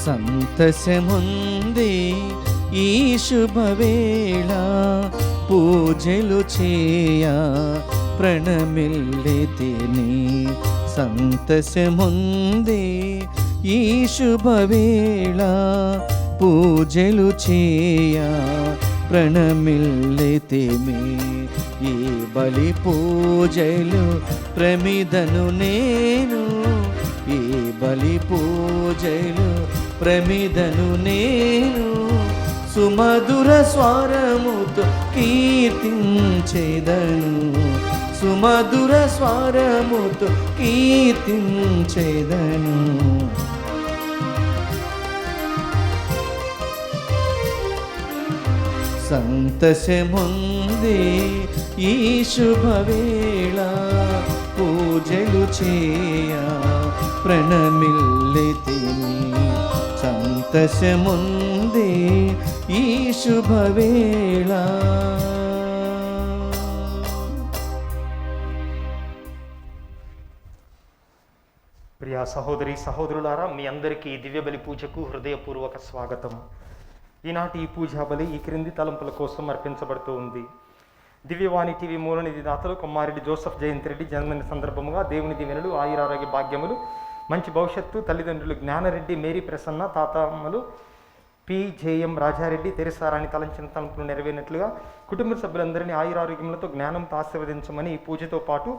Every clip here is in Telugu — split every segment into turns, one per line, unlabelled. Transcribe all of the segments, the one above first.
సంతసముంది ఈ శుభవేళ, పూజలు చేయ ప్రణమిల్లితిని. సంతసముంది ఈ శుభవేళ, పూజలు చేయ ప్రణమిల్లితిమి. ఈ బలి పూజలు ప్రమిదను నేను, ఈ బలి పూజలు ప్రమిదను నేను, సుమధుర స్వరముతో కీర్తించెదను, సుమధుర స్వరముతో కీర్తించెదను. సంతసముంది ఈ శుభవేళ, పూజలు చేయ ప్రణమిల్లితిని. సంతసముంది ఈ శుభవేళ.
ప్రియా సహోదరి సహోదరులారా, మీ అందరికీ దివ్య బలి పూజకు హృదయపూర్వక స్వాగతం. ఈనాటి ఈ పూజా బలి ఈ క్రింది తలంపుల కోసం అర్పించబడుతూ ఉంది. దివ్యవాణి టీవీ మూలనిధి దాతలు కొమ్మారెడ్డి జోసఫ్ జయంతి రెడ్డి జన్మదిన సందర్భంగా దేవుని దీవెనలు, ఆయురారోగ్య భాగ్యములు, మంచి భవిష్యత్తు, తల్లిదండ్రులు జ్ఞానరెడ్డి, మేరీ ప్రసన్న, తాతమ్మలు PJM రాజారెడ్డి, తెరసారాన్ని తలంచిన తలంపులు నెరవేరినట్లుగా కుటుంబ సభ్యులందరినీ ఆయురారోగ్యములతో జ్ఞానంతో ఆశీర్వదించమని ఈ పూజతో పాటు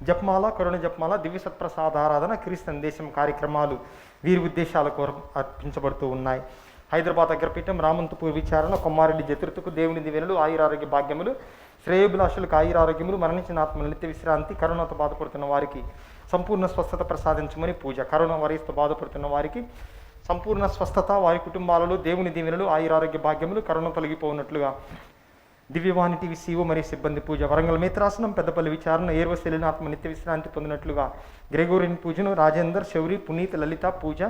జపమాల, కరుణ జపమాల, దివ్య సత్ప్రసాదారాధన, క్రీస్తు సందేశం కార్యక్రమాలు వీరి ఉద్దేశాల కోరం అర్పించబడుతూ ఉన్నాయి. హైదరాబాద్ అగ్రపీఠం రామంతపూర్ విచారణ కొమ్మారెడ్డి చతుర్థకు దేవుని దీవెనలు, ఆయురారోగ్య భాగ్యములు, శ్రేయోభిలాషులకు ఆయురారోగ్యములు, మరణించిన ఆత్మల నిత్య విశ్రాంతి, కరోనాతో బాధపడుతున్న వారికి సంపూర్ణ స్వస్థత ప్రసాదించమని పూజ. కరోనా వైరస్తో బాధపడుతున్న వారికి సంపూర్ణ స్వస్థత, వారి కుటుంబాలలో దేవుని దీవెనలు, ఆయురారోగ్య భాగ్యములు, కరోనా తొలగిపోయినట్లుగా దివ్యవాణి టీవీ CEO మరియు సిబ్బంది పూజ. వరంగల్ మేత్రాసనం పెద్దపల్లి విచారణ ఏర్వశైలిన ఆత్మ నిత్య విశ్రాంతి పొందినట్లుగా గ్రెగోరియన్ పూజను రాజేందర్, శౌరి, పునీత్, లలిత పూజ,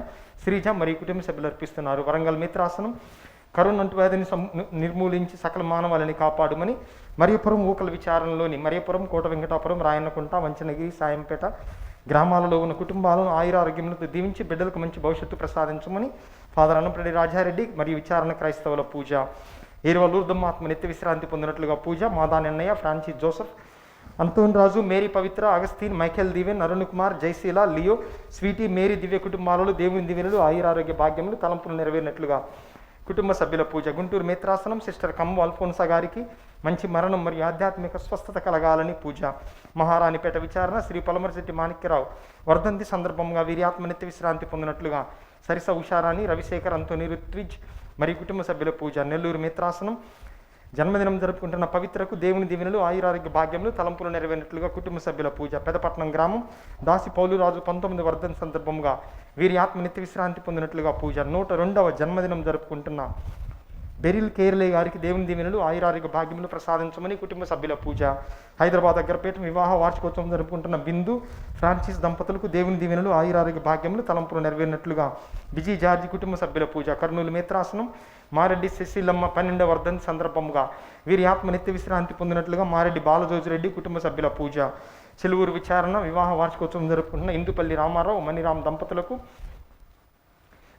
శ్రీజ మరియు కుటుంబ సభ్యులు అర్పిస్తున్నారు. వరంగల్ మేత్రాసనం కరోనా అంటువ్యాధిని నిర్మూలించి సకల మానవాళిని కాపాడుమని మరియపురం ఊకల విచారణలోని మరియపురం, కోట వెంకటాపురం, రాయన్నకుంట, వంచనగిరి, సాయంపేట గ్రామాలలో ఉన్న కుటుంబాలను ఆయురారోగ్యములతో దీవించి బిడ్డలకు మంచి భవిష్యత్తు ప్రసాదించమని ఫాదర్ అన్నపరెడ్డి రాజారెడ్డి మరియు విచారణ క్రైస్తవుల పూజ. ఏరువ లూర్దమ్మ ఆత్మ నిత్య విశ్రాంతి పొందినట్లుగా పూజ. మాదాని అన్నయ్య, Francis Joseph, Anton Raju, Mary Pavitra, Augustine, Michael Deevan, Arun Kumar, Jaisheela, Leo, Sweety, Mary Divya కుటుంబాలలో దేవుని దీవెనలు, ఆయురారోగ్య భాగ్యములు, తలంపులు నెరవేరినట్లుగా కుటుంబ సభ్యుల పూజ. గుంటూరు మేత్రాసనం సిస్టర్ కమ్ము అల్ఫోన్సా గారికి మంచి మరణం మరియు ఆధ్యాత్మిక స్వస్థత కలగాలని పూజ. మహారాణిపేట విచారణ శ్రీ పొలమరిశెట్టి మాణిక్యరావు వర్ధంతి సందర్భంగా వీరి ఆత్మ నిత్య విశ్రాంతి పొందినట్లుగా సరిస ఉషారాణి, రవిశేఖర్, అంతోని, రుత్విజ్ మరియు కుటుంబ సభ్యుల పూజ. నెల్లూరు మేత్రాసనం జన్మదినం జరుపుకుంటున్న పవిత్రకు దేవుని దీవెనలు, ఆయురారోగ్య భాగ్యములు, తలంపులు నెరవేరినట్లుగా కుటుంబ సభ్యుల పూజ. పెదపట్నం గ్రామం దాసి పౌలురాజు 19 వర్ధంతి సందర్భంగా వీరి ఆత్మ నిత్య విశ్రాంతి పొందినట్లుగా పూజ. 102వ జన్మదినం జరుపుకుంటున్న బెరిల్ కేర్లే గారికి దేవుని దీవెనలు, ఆయురారోగ్య భాగ్యములు ప్రసాదించమని కుటుంబ సభ్యుల పూజ. హైదరాబాద్ అగ్రపేట వివాహ వార్షికోత్సవం జరుపుకుంటున్న బిందు, ఫ్రాన్సిస్ దంపతులకు దేవుని దీవెనలు, ఆయురారోగ్య భాగ్యములు, తలంపులు నెరవేరినట్లుగా బిజీ జార్జి కుటుంబ సభ్యుల పూజ. కర్నూలు మేత్రాసనం మారెడ్డి శశిలమ్మ 12వ వర్ధంతి సందర్భంగా వీరి ఆత్మ నిత్య విశ్రాంతి పొందినట్లుగా మారెడ్డి బాలజోజిరెడ్డి కుటుంబ సభ్యుల పూజ. చెలువూరు విచారణ వివాహ వార్షికోత్సవం జరుపుకుంటున్న ఇందుపల్లి రామారావు, మణిరామ్ దంపతులకు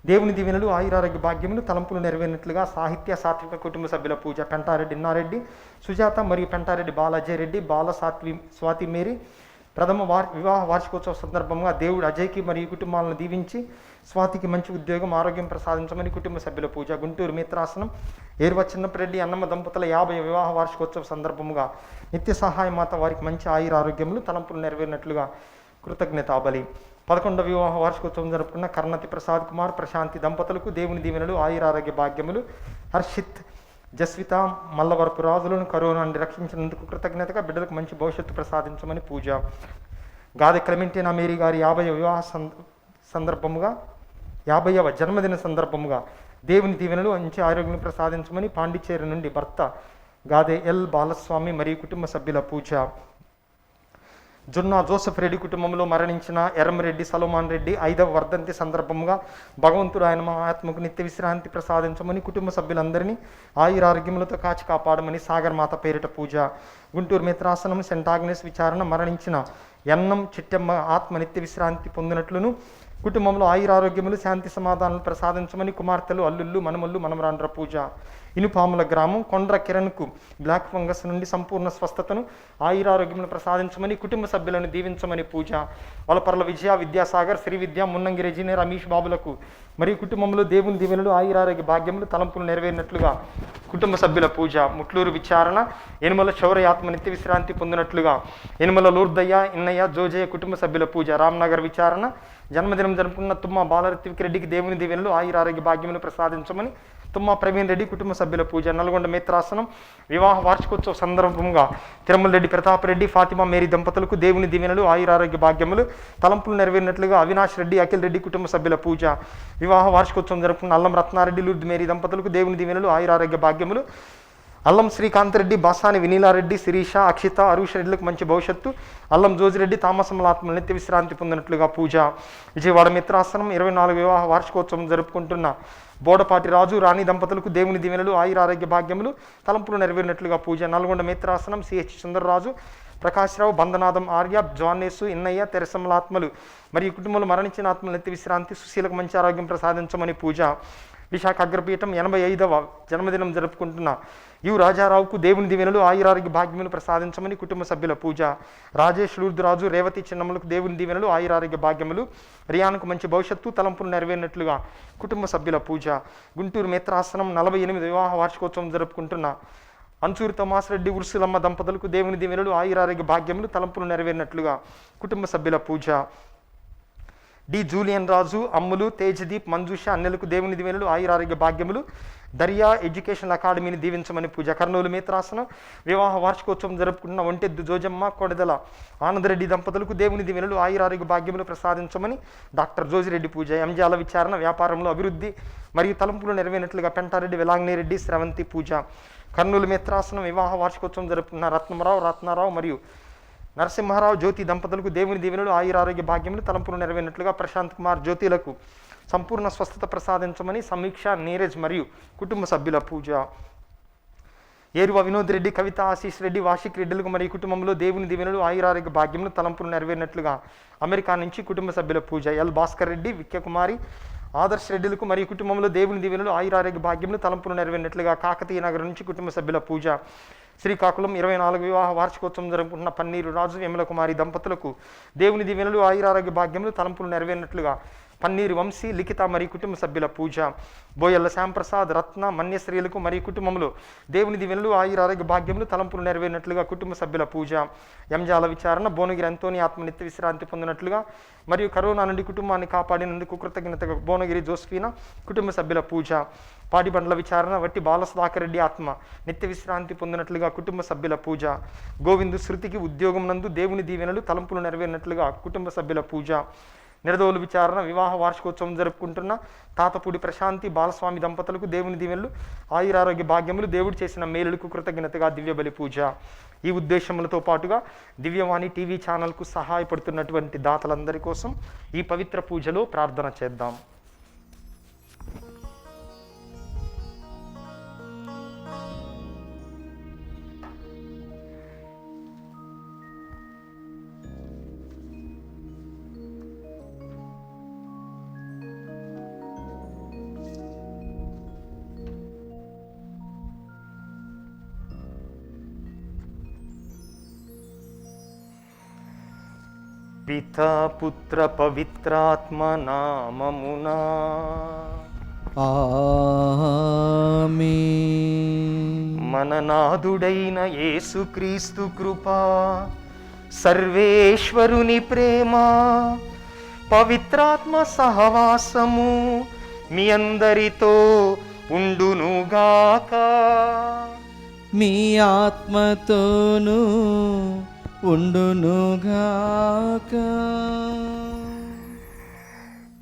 దేవుని దీవెనలు, ఆయురారోగ్య భాగ్యములు, తలంపులు నెరవేరినట్లుగా సాహిత్య సాత్విక కుటుంబ సభ్యుల పూజ. పెంటారెడ్డి ఇన్నారెడ్డి, సుజాత మరియు పెంటారెడ్డి బాలాజయ్ రెడ్డి, బాల స్వాతి మేరీ ప్రథమ వివాహ వార్షికోత్సవ సందర్భంగా దేవుడు అజయ్కి మరియు కుటుంబాలను దీవించి స్వాతికి మంచి ఉద్యోగం, ఆరోగ్యం ప్రసాదించమని కుటుంబ సభ్యుల పూజ. గుంటూరు మిత్రాసనం ఏరువ చిన్నపరెడ్డి అన్నమ్మ దంపతుల 50వ వివాహ వార్షికోత్సవ సందర్భంగా నిత్య సహాయ మాత వారికి మంచి ఆయురారోగ్యములు, తలంపులు నెరవేరినట్లుగా కృతజ్ఞతాబలి. 11వ వివాహ వార్షికోత్సవం జరుపుకున్న కర్ణతి ప్రసాద్ కుమార్, ప్రశాంతి దంపతులకు దేవుని దీవెనలు, ఆయురారోగ్య భాగ్యములు. హర్షిత్, జస్విత, మల్లవరపు రాజులను కరోనా నుండి రక్షించినందుకు కృతజ్ఞతగా బిడ్డలకు మంచి భవిష్యత్తు ప్రసాదించమని పూజ. గాదె క్లెమెంటినా మేరీ గారి 50వ వివాహ సందర్భముగా 50వ జన్మదిన సందర్భముగా దేవుని దీవెనలు, మంచి ఆరోగ్యం ప్రసాదించమని పాండిచేరి నుండి భర్త గాదె ఎల్ బాలస్వామి మరియు కుటుంబ సభ్యుల పూజ. జొన్నా జోసెఫ్ రెడ్డి కుటుంబంలో మరణించిన ఎర్రమరెడ్డి సలోమాన్ రెడ్డి 5వ వర్ధంతి సందర్భంగా భగవంతుడు ఆయన మా ఆత్మకు నిత్య విశ్రాంతి ప్రసాదించమని కుటుంబ సభ్యులందరినీ ఆయురారోగ్యములతో కాచి కాపాడమని సాగర్ మాత పేరిట పూజ. గుంటూరు మిత్రాసనం సెంట్ ఆగ్నెస్ విచారణ మరణించిన ఎన్నం చిట్టమ్మ ఆత్మ నిత్య విశ్రాంతి పొందినట్లును కుటుంబంలో ఆయురారోగ్యములు శాంతి సమాధానాలు ప్రసాదించమని కుమార్తెలు, అల్లుళ్ళు, మనమల్లు, మనమరాండ్ర పూజ. ఇనుపాముల గ్రామం కొండ్ర కిరణ్కు బ్లాక్ ఫంగస్ నుండి సంపూర్ణ స్వస్థతను, ఆయురారోగ్యములు ప్రసాదించమని కుటుంబ సభ్యులను దీవించమని పూజ. వలపర్ల విజయ, విద్యాసాగర్, శ్రీ విద్య, మున్నంగి రెజినే, రమేష్ బాబులకు మరియు కుటుంబంలో దేవుని దీవెనలు, ఆయురారోగ్య భాగ్యములు, తలంపులు నెరవేరినట్లుగా కుటుంబ సభ్యుల పూజ. ముట్లూరు విచారణ, యనుమల శౌర్యాత్మ నిత్య విశ్రాంతి పొందినట్లుగా యనుమల లూర్దయ్య, ఇన్నయ్య, జోజయ్య కుటుంబ సభ్యుల పూజ. రామ్నగర్ విచారణ, జన్మదినం జరుపుకున్న తుమ్మ బాలరత్విక్ రెడ్డికి దేవుని దీవెనలు, ఆయురారోగ్య భాగ్యములు ప్రసాదించమని తుమ్మ ప్రవీణ్ రెడ్డి కుటుంబ సభ్యుల పూజ. నల్గొండ మిత్రాసనం వివాహ వార్షికోత్సవ సందర్భంగా తిరుమల రెడ్డి ప్రతాప్ రెడ్డి, ఫాతిమా మేరీ దంపతులకు దేవుని దీవెనలు, ఆయురారోగ్య భాగ్యములు, తలంపులు నెరవేరినట్లుగా అవినాష్ రెడ్డి, అఖిల్ రెడ్డి కుటుంబ సభ్యుల పూజ. వివాహ వార్షికోత్సవం జరుపుకున్న అల్లం రత్నారెడ్డి, లూర్ద్ మేరీ దంపతులకు దేవుని దీవెనలు, ఆయురారోగ్య భాగ్యములు. అల్లం శ్రీకాంత్ రెడ్డి, బాసాని వినీలారెడ్డి, శిరీష, అక్షిత, అరుష్ రెడ్డిలకు మంచి భవిష్యత్తు. అల్లం జోజిరెడ్డి, తామసములాత్మలు నిత్య విశ్రాంతి పొందినట్లుగా పూజ. విజయవాడ మిత్రాసనం 24 వివాహ వార్షికోత్సవం జరుపుకుంటున్న బోడపాటి రాజు, రాణి దంపతులకు దేవుని దీవెనలు, ఆయురారోగ్య భాగ్యములు, తలంపులు నెరవేరినట్లుగా పూజ. నల్గొండ మిత్రాసనం సిహెచ్ సుందర్రాజు, ప్రకాశ్రావు, బంధనాథం ఆర్య, జానేసు, ఇన్నయ్య, తెరసములాత్మలు మరియు కుటుంబంలో మరణించిన ఆత్మలు నిత్య విశ్రాంతి, సుశీలకు మంచి ఆరోగ్యం ప్రసాదించమని పూజ. విశాఖ అగ్రపీఠం 85వ జన్మదినం జరుపుకుంటున్న యు రాజారావుకు దేవుని దీవెనలు, ఆయురారోగ్య భాగ్యములు ప్రసాదించమని కుటుంబ సభ్యుల పూజ. రాజేష్, లూర్దురాజు, రేవతి చిన్నమ్మలకు దేవుని దీవెనలు, ఆయురారోగ్య భాగ్యములు. రియాన్కు మంచి భవిష్యత్తు, తలంపులు నెరవేరినట్లుగా కుటుంబ సభ్యుల పూజ. గుంటూరు మిత్రాసనం 48 వివాహ వార్షికోత్సవం జరుపుకుంటున్న అంచూరు తమాస్ రెడ్డి, ఉర్సులమ్మ దంపతులకు దేవుని దీవెనలు, ఆయురారోగ్య భాగ్యములు, తలంపులు నెరవేరినట్లుగా కుటుంబ సభ్యుల పూజ. డి జూలియన్ రాజు, అమ్ములు, తేజదీప్, మంజుష అన్నెలకు దేవుని దీవెనలు, ఆయురారోగ్య భాగ్యములు. దర్యా ఎడ్యుకేషన్ అకాడమీని దీవించమని పూజ. కర్నూలు మిత్రాసనం వివాహ వార్షికోత్సవం జరుపుకుంటున్న ఒంటెద్దు జోజమ్మ, కొడదల ఆనందరెడ్డి దంపతులకు దేవుని దీవెనలు, ఆయురారోగ్య భాగ్యములు ప్రసాదించమని డాక్టర్ జోజిరెడ్డి పూజ. ఎంజాల విచారణ, వ్యాపారంలో అభివృద్ధి మరియు తలంపులు నెరవేరినట్లుగా పెంటారెడ్డి, వెలాంగిరెడ్డి, స్రవంతి పూజ. కర్నూలు మిత్రాసనం వివాహ వార్షికోత్సవం జరుపుకున్న రత్నారావు మరియు నరసింహారావు, జ్యోతి దంపతులకు దేవుని దీవెనలు, ఆయురారోగ్య భాగ్యములు, తలంపులు నెరవేరినట్లుగా ప్రశాంత్ కుమార్, జ్యోతిలకు సంపూర్ణ స్వస్థత ప్రసాదించమని సమీక్ష, నీరజ్ మరియు కుటుంబ సభ్యుల పూజ. ఏరువ వినోద్ రెడ్డి, కవిత, ఆశీష్ రెడ్డి, వాషిక్ రెడ్డిలకు మరియు కుటుంబంలో దేవుని దీవెనలు, ఆయురారోగ్య భాగ్యములు, తలంపులు నెరవేరినట్లుగా అమెరికా నుంచి కుటుంబ సభ్యుల పూజ. ఎల్ భాస్కర్ రెడ్డి, విక్యకుమారి, ఆదర్శ్ రెడ్డిలకు మరియు కుటుంబంలో దేవుని దీవెనలు, ఆయురారోగ్య భాగ్యములు, తలంపులు నెరవేరినట్లుగా కాకతీయ నగర్ నుంచి కుటుంబ సభ్యుల పూజ. శ్రీకాకుళం 24 వివాహ వార్షికోత్సవం జరుపుకుంటున్న పన్నీరు రాజు, యమల కుమారి దంపతులకు దేవుని దీవెనలు, ఆయురారోగ్య భాగ్యములు, తలంపులు నెరవేరినట్లుగా పన్నీరు వంశీ, లిఖిత మరియు కుటుంబ సభ్యుల పూజ. బోయల్ల శ్యాంప్రసాద్, రత్న, మన్యశ్రీలకు మరియు కుటుంబంలో దేవుని దీవెనలు, ఆయురారోగ్య భాగ్యములు, తలంపులు నెరవేరినట్లుగా కుటుంబ సభ్యుల పూజ. ఎంజాల విచారణ, భువనగిరి అంతోని ఆత్మ నిత్య విశ్రాంతి పొందినట్లుగా మరియు కరోనా నుండి కుటుంబాన్ని కాపాడినందుకు కృతజ్ఞతగా భువనగిరి జోస్ఫీనా కుటుంబ సభ్యుల పూజ. పాడిబండ్ల విచారణ, వట్టి బాలసుధాకర్ రెడ్డి ఆత్మ నిత్య విశ్రాంతి పొందినట్లుగా కుటుంబ సభ్యుల పూజ. గోవిందు శృతికి ఉద్యోగం నందు దేవుని దీవెనలు, తలంపులు నెరవేరినట్లుగా కుటుంబ సభ్యుల పూజ. నిరదోలు విచారణ వివాహ వార్షికోత్సవం జరుపుకుంటున్న తాతపూడి ప్రశాంతి, బాలస్వామి దంపతులకు దేవుని దీవెనలు, ఆయురారోగ్య భాగ్యములు, దేవుడు చేసిన మేలులకు కృతజ్ఞతగా దివ్యబలి పూజ. ఈ ఉద్దేశములతో పాటుగా దివ్యవాణి టీవీ ఛానల్కు సహాయపడుతున్నటువంటి దాతలందరి కోసం ఈ పవిత్ర పూజలో ప్రార్థన చేద్దాం. పితా పుత్ర పవిత్రాత్మ నామమునా
ఆమేన్.
మన నాథుడైన యేసుక్రీస్తు కృప, సర్వేశ్వరుని ప్రేమ, పవిత్రాత్మ సహవాసము మీ అందరితో ఉండునుగాక.
మీ ఆత్మతోనూ ఉండునుగాక.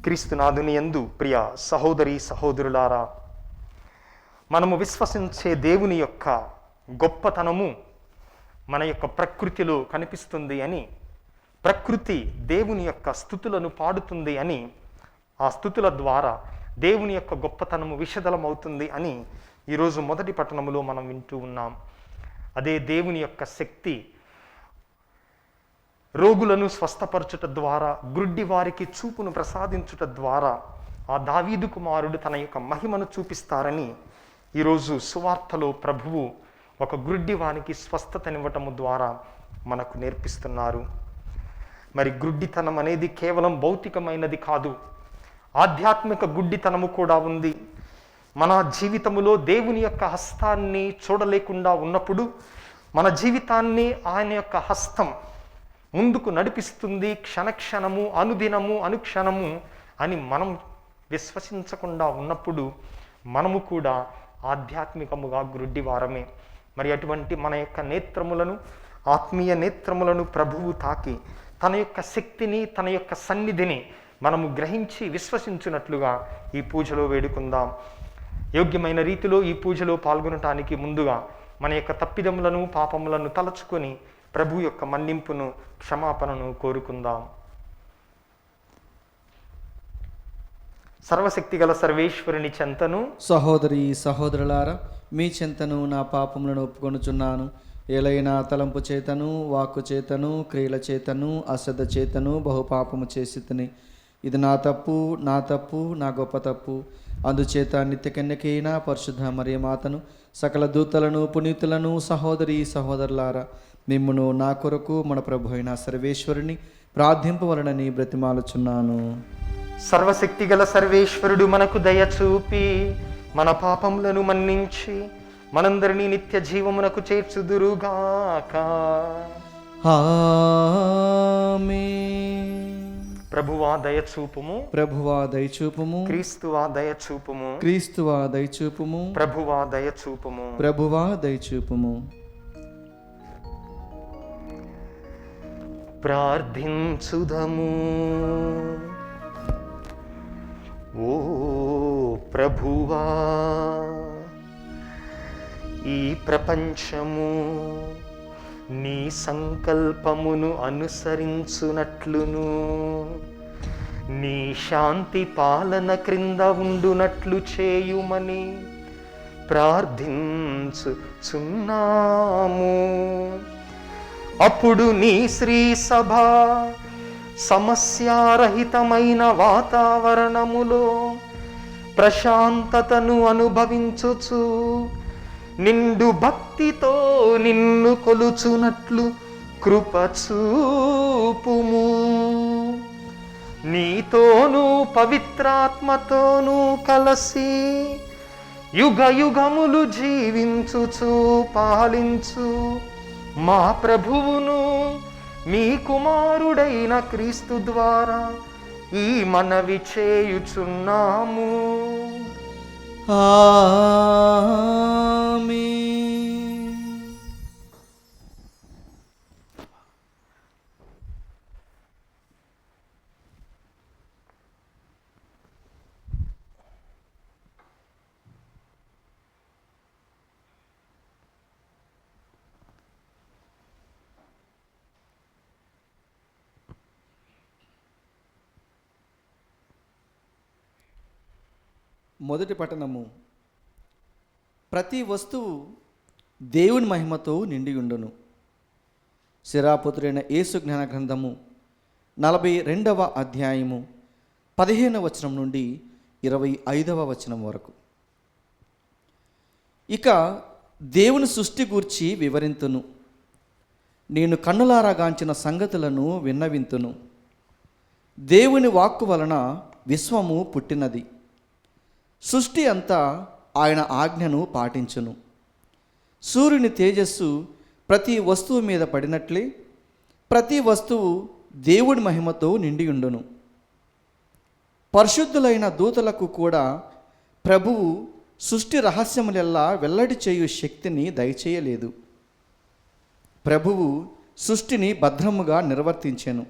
క్రీస్తునాథుని యందు ప్రియ సహోదరి సహోదరులారా, మనము విశ్వసించే దేవుని యొక్క గొప్పతనము మన యొక్క ప్రకృతిలో కనిపిస్తుంది అని, ప్రకృతి దేవుని యొక్క స్తుతులను పాడుతుంది అని, ఆ స్తుతుల ద్వారా దేవుని యొక్క గొప్పతనము విషదలమవుతుంది అని ఈరోజు మొదటి పట్టణములో మనం వింటూ ఉన్నాం. అదే దేవుని యొక్క శక్తి రోగులను స్వస్థపరచుట ద్వారా, గ్రుడ్డి వారికి చూపును ప్రసాదించుట ద్వారా ఆ దావీదు కుమారుడు తన యొక్క మహిమను చూపిస్తారని ఈరోజు సువార్తలో ప్రభువు ఒక గ్రుడ్డి వానికి స్వస్థతనివ్వటము ద్వారా మనకు నేర్పిస్తున్నారు. మరి గ్రుడ్డితనం అనేది కేవలం భౌతికమైనది కాదు, ఆధ్యాత్మిక గుడ్డితనము కూడా ఉంది. మన జీవితములో దేవుని యొక్క హస్తాన్ని చూడలేకుండా ఉన్నప్పుడు మన జీవితాన్ని ఆయన యొక్క హస్తం ముందుకు నడిపిస్తుంది క్షణక్షణము, అనుదినము, అనుక్షణము అని మనం విశ్వసించకుండా ఉన్నప్పుడు మనము కూడా ఆధ్యాత్మికముగా గ్రుడ్డివారమే. మరి అటువంటి మన యొక్క నేత్రములను, ఆత్మీయ నేత్రములను ప్రభువు తాకి తన యొక్క శక్తిని, తన యొక్క సన్నిధిని మనము గ్రహించి విశ్వసించినట్లుగా ఈ పూజలో వేడుకుందాం. యోగ్యమైన రీతిలో ఈ పూజలో పాల్గొనటానికి ముందుగా మన యొక్క తప్పిదములను, పాపములను తలచుకొని ప్రభు యొక్క మన్నింపును, క్షమాపణను కోరుకుందాం. సర్వశక్తిగల సర్వేశ్వరుని చెంతను,
సహోదరి సహోదరులారా, మీ చెంతను నా పాపములను ఒప్పుకొనుచున్నాను. ఏలైనా తలంపు చేతను, వాక్కు చేతను, క్రియల చేతను, అశ్రద్ధ చేతను బహుపాపము చేసి తిని. ఇది నా తప్పు, నా గొప్ప తప్పు. అందుచేత నిత్య కన్యకైన పరిశుద్ధ మరియమాతను, సకల దూతలను, పునీతులను, సహోదరి సహోదరులారా, మిమ్మును నా కొరకు మన ప్రభు అయిన సర్వేశ్వరుని ప్రార్థింపవలనని బ్రతిమాలుచున్నాను.
సర్వశక్తిగల సర్వేశ్వరుడు మనకు దయ చూపి మన పాపములను మన్నించి మనందరినీ నిత్య జీవమునకు చేర్చుదురుగాక.
ఆమేన్.
ప్రభువా దయచూపుము,
ప్రభువా దయచూపుము,
క్రీస్తువా దయచూపుము,
క్రీస్తువా దయచూపుము,
ప్రభువా దయచూపుము.
ప్రభువా దయచూపుము.
ప్రార్థించుదము. ఓ ప్రభువా, ఈ ప్రపంచము నీ సంకల్పమును అనుసరించునట్లును, నీ శాంతి పాలన క్రింద ఉండునట్లు చేయుమని ప్రార్థించుచున్నాము. అప్పుడు నీ శ్రీ సభ సమస్యారహితమైన వాతావరణములో ప్రశాంతతను అనుభవించుచు నిండు భక్తితో నిన్ను కొలుచునట్లు కృప చూపుము. నీతోనూ పవిత్రాత్మతోనూ కలసి యుగ యుగములు జీవించుచు పాలించు మా ప్రభువును, మీ కుమారుడైన క్రీస్తు ద్వారా ఈ మనవి చేయుచున్నాము.
ఆమేన్. మొదటి పట్టణము. ప్రతి వస్తువు దేవుని మహిమతో నిండి ఉండును. శిరాపుత్రుడైన యేసు జ్ఞాన గ్రంథము 42వ అధ్యాయము 15వ వచనం నుండి 25వ వచనం వరకు. ఇక దేవుని సృష్టి గూర్చి వివరింతును. నేను కన్నులారాగాంచిన సంగతులను విన్నవింతును. దేవుని వాక్కు వలన విశ్వము పుట్టినది. సృష్టి అంతా ఆయన ఆజ్ఞను పాటించును. సూర్యుని తేజస్సు ప్రతి వస్తువు మీద పడినట్లే ప్రతి వస్తువు దేవుడి మహిమతో నిండియుండును. పరిశుద్ధులైన దూతలకు కూడా ప్రభువు సృష్టి రహస్యములెల్లా వెల్లడి చేయు శక్తిని దయచేయలేదు. ప్రభువు సృష్టిని భద్రముగా నిర్వర్తించెను.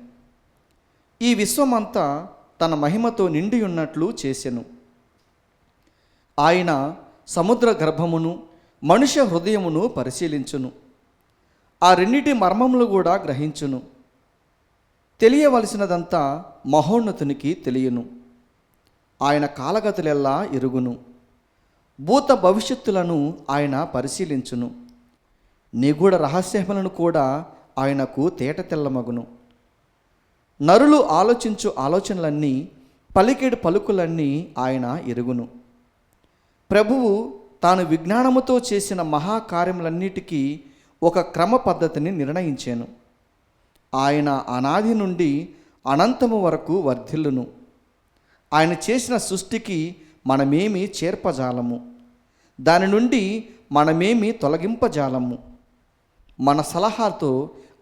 ఈ విశ్వమంతా తన మహిమతో నిండి ఉన్నట్లు చేసెను. ఆయన సముద్ర గర్భమును మనుష్య హృదయమును పరిశీలించును. ఆ రెండిటి మర్మములు కూడా గ్రహించును. తెలియవలసినదంతా మహోన్నతునికి తెలియను. ఆయన కాలగతులెల్లా ఎరుగును. భూత భవిష్యత్తులను ఆయన పరిశీలించును. నిగూఢ రహస్యములను కూడా ఆయనకు తేట తెల్లమగును. నరులు ఆలోచించు ఆలోచనలన్నీ, పలికెడు పలుకులన్నీ ఆయన ఎరుగును. ప్రభువు తాను విజ్ఞానముతో చేసిన మహాకార్యములన్నిటికీ ఒక క్రమ పద్ధతిని నిర్ణయించాను. ఆయన అనాది నుండి అనంతము వరకు వర్ధిల్లును. ఆయన చేసిన సృష్టికి మనమేమి చేర్పజాలము, దాని నుండి మనమేమి తొలగింపజాలము. మన సలహాతో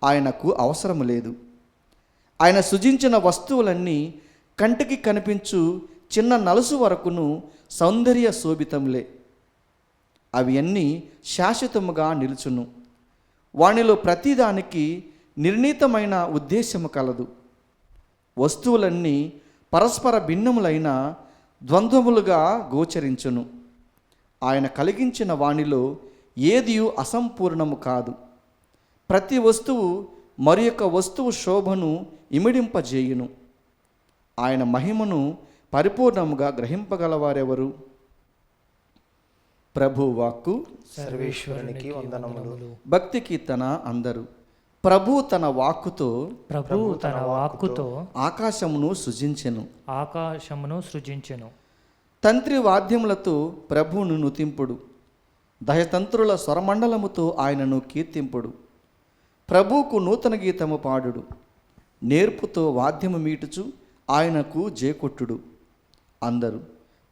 ఆయనకు అవసరము లేదు. ఆయన సృజించిన వస్తువులన్నీ కంటికి కనిపించు చిన్న నలుసు వరకును సౌందర్య శోభితములే. అవి అన్నీ శాశ్వతముగా నిలుచును. వానిలో ప్రతిదానికి నిర్ణీతమైన ఉద్దేశము కలదు. వస్తువులన్నీ పరస్పర భిన్నములైన ద్వంద్వములుగా గోచరించును. ఆయన కలిగించిన వానిలో ఏదియు అసంపూర్ణము కాదు. ప్రతి వస్తువు మరి యొక్క వస్తువు శోభను ఇమిడింపజేయును. ఆయన మహిమను పరిపూర్ణముగా గ్రహింపగలవారెవరు? ప్రభు వాక్కు.
సర్వేశ్వరునికి వందనములు.
భక్తి కీర్తన అందరూ. ప్రభు తన వాక్కుతో ఆకాశమును సృజించెను. తంత్రి వాద్యములతో ప్రభువును నుతింపుడు. దయతంత్రుల స్వరమండలముతో ఆయనను కీర్తింపుడు. ప్రభువుకు నూతన గీతము పాడుడు. నేర్పుతో వాద్యము మీటుచు ఆయనకు జేకొట్టుడు. అందరూ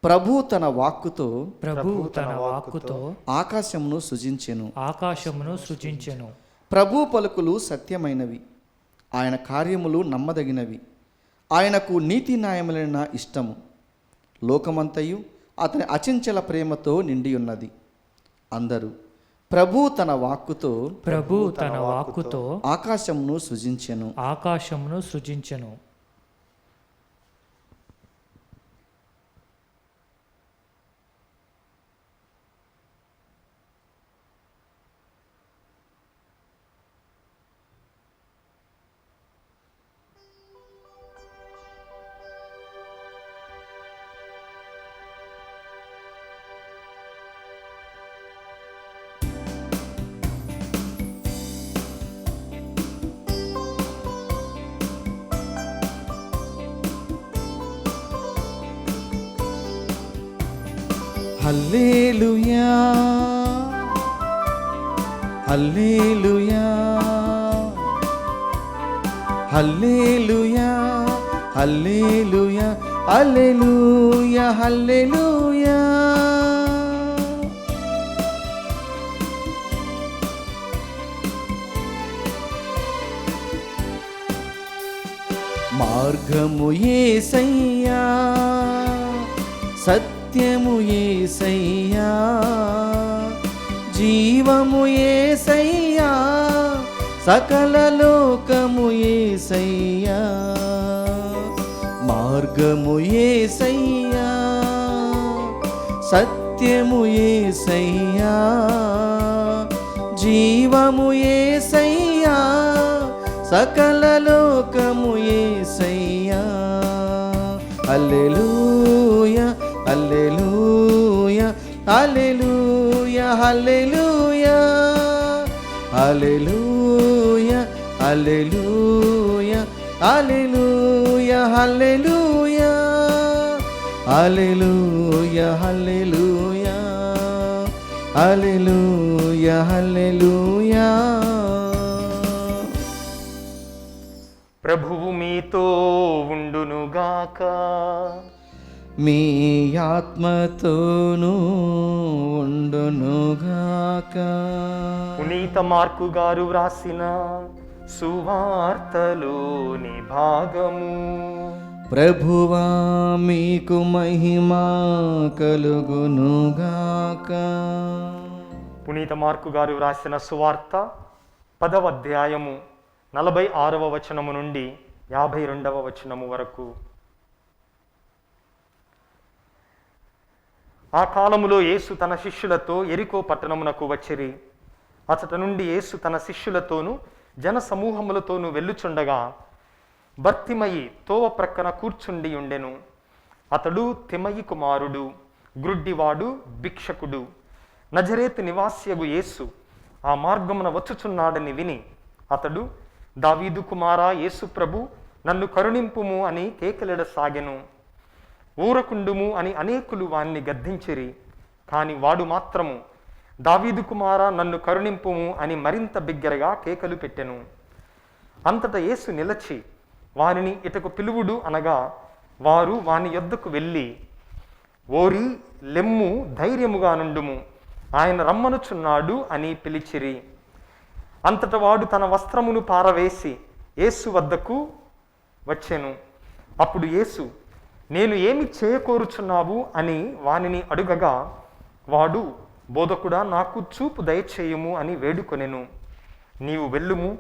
ప్రభు తన వాక్కుతో ఆకాశమును సృజించెను. ప్రభు పలుకులు సత్యమైనవి, ఆయన కార్యములు నమ్మదగినవి. ఆయనకు నీతి న్యాయములైన ఇష్టము. లోకమంతయు అతని అచంచల ప్రేమతో నిండి ఉన్నది. అందరూ ప్రభు తన వాక్కుతో ఆకాశమును సృజించెను. హల్లెలూయా, హల్లెలూయా, హల్లెలూయా, హల్లెలూయా, హల్లెలూయా, హల్లెలూయా. మార్గము యేసయ్యా, సత్యము యేసయ్యా, జీవము యేసయ్యా, సకల లోకము యేసయ్యా. మార్గము యేసయ్యా, సత్యము యేసయ్యా, జీవము యేసయ్యా, సకల లోకము యేసయ్యా. హల్లెలూయా, హల్లెలూయా, హల్లెలూయా, హల్లెలూయా, హల్లెలూయా, హల్లెలూయా, హల్లెలూయా, హల్లెలూయా, హల్లెలూయా, హల్లెలూయా, హల్లెలూయా, హల్లెలూయా.
ప్రభువు మీతో ఉండునుగాక,
మీ ఆత్మతోనూ ఉండునుగాక.
పునీత మార్కు గారు వ్రాసిన సువార్తలోని భాగము.
ప్రభువా మీకు మహిమ కలుగునుగాక.
పునీత మార్కు గారు వ్రాసిన సువార్త 10వ అధ్యాయము 46వ వచనము నుండి 52వ వచనము వరకు. ఆ కాలములో యేసు తన శిష్యులతో యెరికో పట్టణమునకు వచ్చిరి. అతట నుండి యేసు తన శిష్యులతోనూ జన సమూహములతోనూ వెళ్ళుచుండగా బర్తిమయి తోవ ప్రక్కన కూర్చుండి ఉండెను. అతడు తిమయి కుమారుడు, గ్రుడ్డివాడు, భిక్షకుడు. నజరేతు నివాస్యగు యేసు ఆ మార్గమున వచ్చుచున్నాడని విని అతడు, దావీదు కుమారా యేసు ప్రభు, నన్ను కరుణింపుము అని కేకలెడసాగెను. ఊరకుండుము అని అనేకులు వాణ్ణి గద్దించిరి. కాని వాడు మాత్రము, దావీదు కుమారా నన్ను కరుణింపుము అని మరింత బిగ్గరగా కేకలు పెట్టెను. అంతటా యేసు నిలచి వారిని ఇటకు పిలువుడు అనగా వారు వాని యొద్దకు వెళ్ళి, ఓరి లెమ్ము, ధైర్యముగా నుండుము, ఆయన రమ్మనుచున్నాడు అని పిలిచిరి. అంతట వాడు తన వస్త్రమును పారవేసి యేసు వద్దకు వచ్చెను. అప్పుడు యేసు, నేను ఏమి చేయకోరుచున్నావు అని వానిని అడుగగా వాడు, బోధకుడా, నాకు చూపు దయచేయుము అని వేడుకొనెను. నీవు వెళ్ళుము,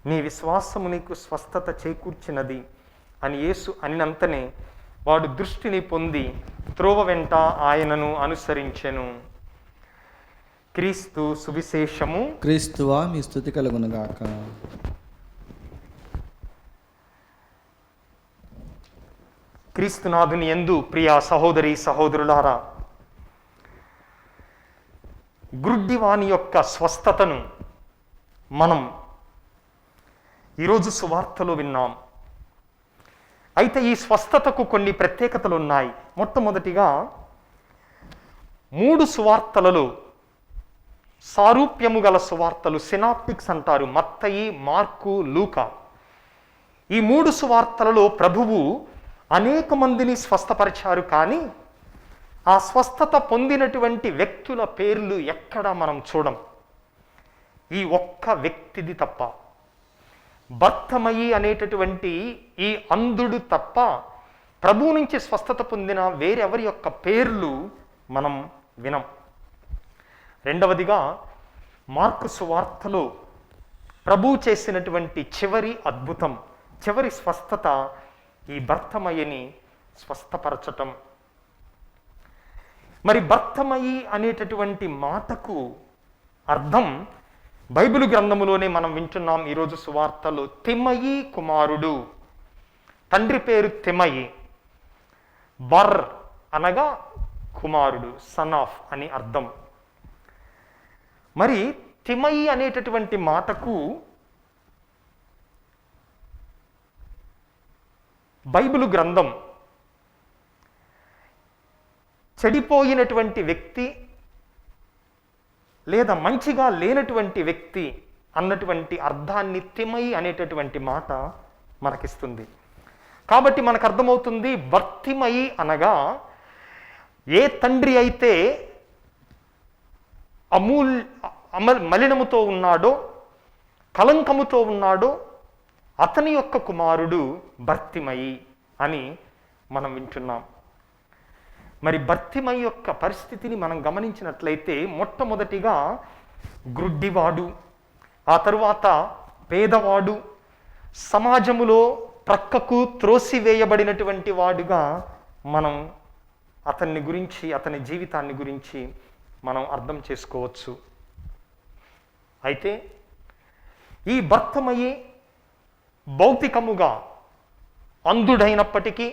నీ విశ్వాసము నీకు స్వస్థత చేకూర్చినది అని యేసు అనినంతనే వాడు దృష్టిని పొంది త్రోవ వెంట ఆయనను అనుసరించెను. క్రీస్తు సువిశేషము.
క్రీస్తువా మీ స్తుతి కలుగునుగాక.
క్రీస్తునాథుని యందు ప్రియ సహోదరి సహోదరులారా, గుడ్డివాని యొక్క స్వస్థతను మనం ఈరోజు సువార్తలో విన్నాం. అయితే ఈ స్వస్థతకు కొన్ని ప్రత్యేకతలు ఉన్నాయి. మొట్టమొదటిగా 3 సువార్తలలో సారూప్యము గల సువార్తలు, సినాప్టిక్స్ అంటారు, మత్తయి, మార్కు, లూకా. ఈ 3 సువార్తలలో ప్రభువు అనేక మందిని స్వస్థపరిచారు. కానీ ఆ స్వస్థత పొందినటువంటి వ్యక్తుల పేర్లు ఎక్కడా మనం చూడం. ఈ ఒక్క వ్యక్తిది తప్ప, బర్తమయి అనేటటువంటి ఈ అంధుడు తప్ప ప్రభువు నుంచి స్వస్థత పొందిన వేరెవరి యొక్క పేర్లు మనం వినం. రెండవదిగా, మార్కు సువార్తలో ప్రభువు చేసినటువంటి చివరి అద్భుతం, చివరి స్వస్థత ఈ బర్తమయిని స్వస్థపరచటం. మరి బర్తమయి అనేటటువంటి మాటకు అర్థం బైబిల్ గ్రంథములోనే మనం వింటున్నాం. ఈరోజు సువార్తలో తిమయి కుమారుడు, తండ్రి పేరు తిమయి, బర్ అనగా కుమారుడు, సన్ ఆఫ్ అని అర్థం. మరి తిమయి అనేటటువంటి మాటకు బైబిల్ గ్రంథం చెడిపోయినటువంటి వ్యక్తి లేదా మంచిగా లేనటువంటి వ్యక్తి అన్నటువంటి అర్థాన్ని తిమయి అనేటటువంటి మాట మనకిస్తుంది. కాబట్టి మనకు అర్థమవుతుంది, బర్తిమయి అనగా ఏ తండ్రి అయితే మలినముతో ఉన్నాడో, కలంకముతో ఉన్నాడో అతని యొక్క కుమారుడు బర్తిమయి అని మనం వింటున్నాం. మరి బర్తిమయి యొక్క పరిస్థితిని మనం గమనించినట్లయితే మొట్టమొదటిగా గ్రుడ్డివాడు, ఆ తరువాత పేదవాడు, సమాజములో ప్రక్కకు త్రోసివేయబడినటువంటి వాడుగా మనం అతన్ని గురించి, అతని జీవితాన్ని గురించి మనం అర్థం చేసుకోవచ్చు. అయితే ఈ బర్తమయి భౌతికముగా అంధుడైనప్పటికీ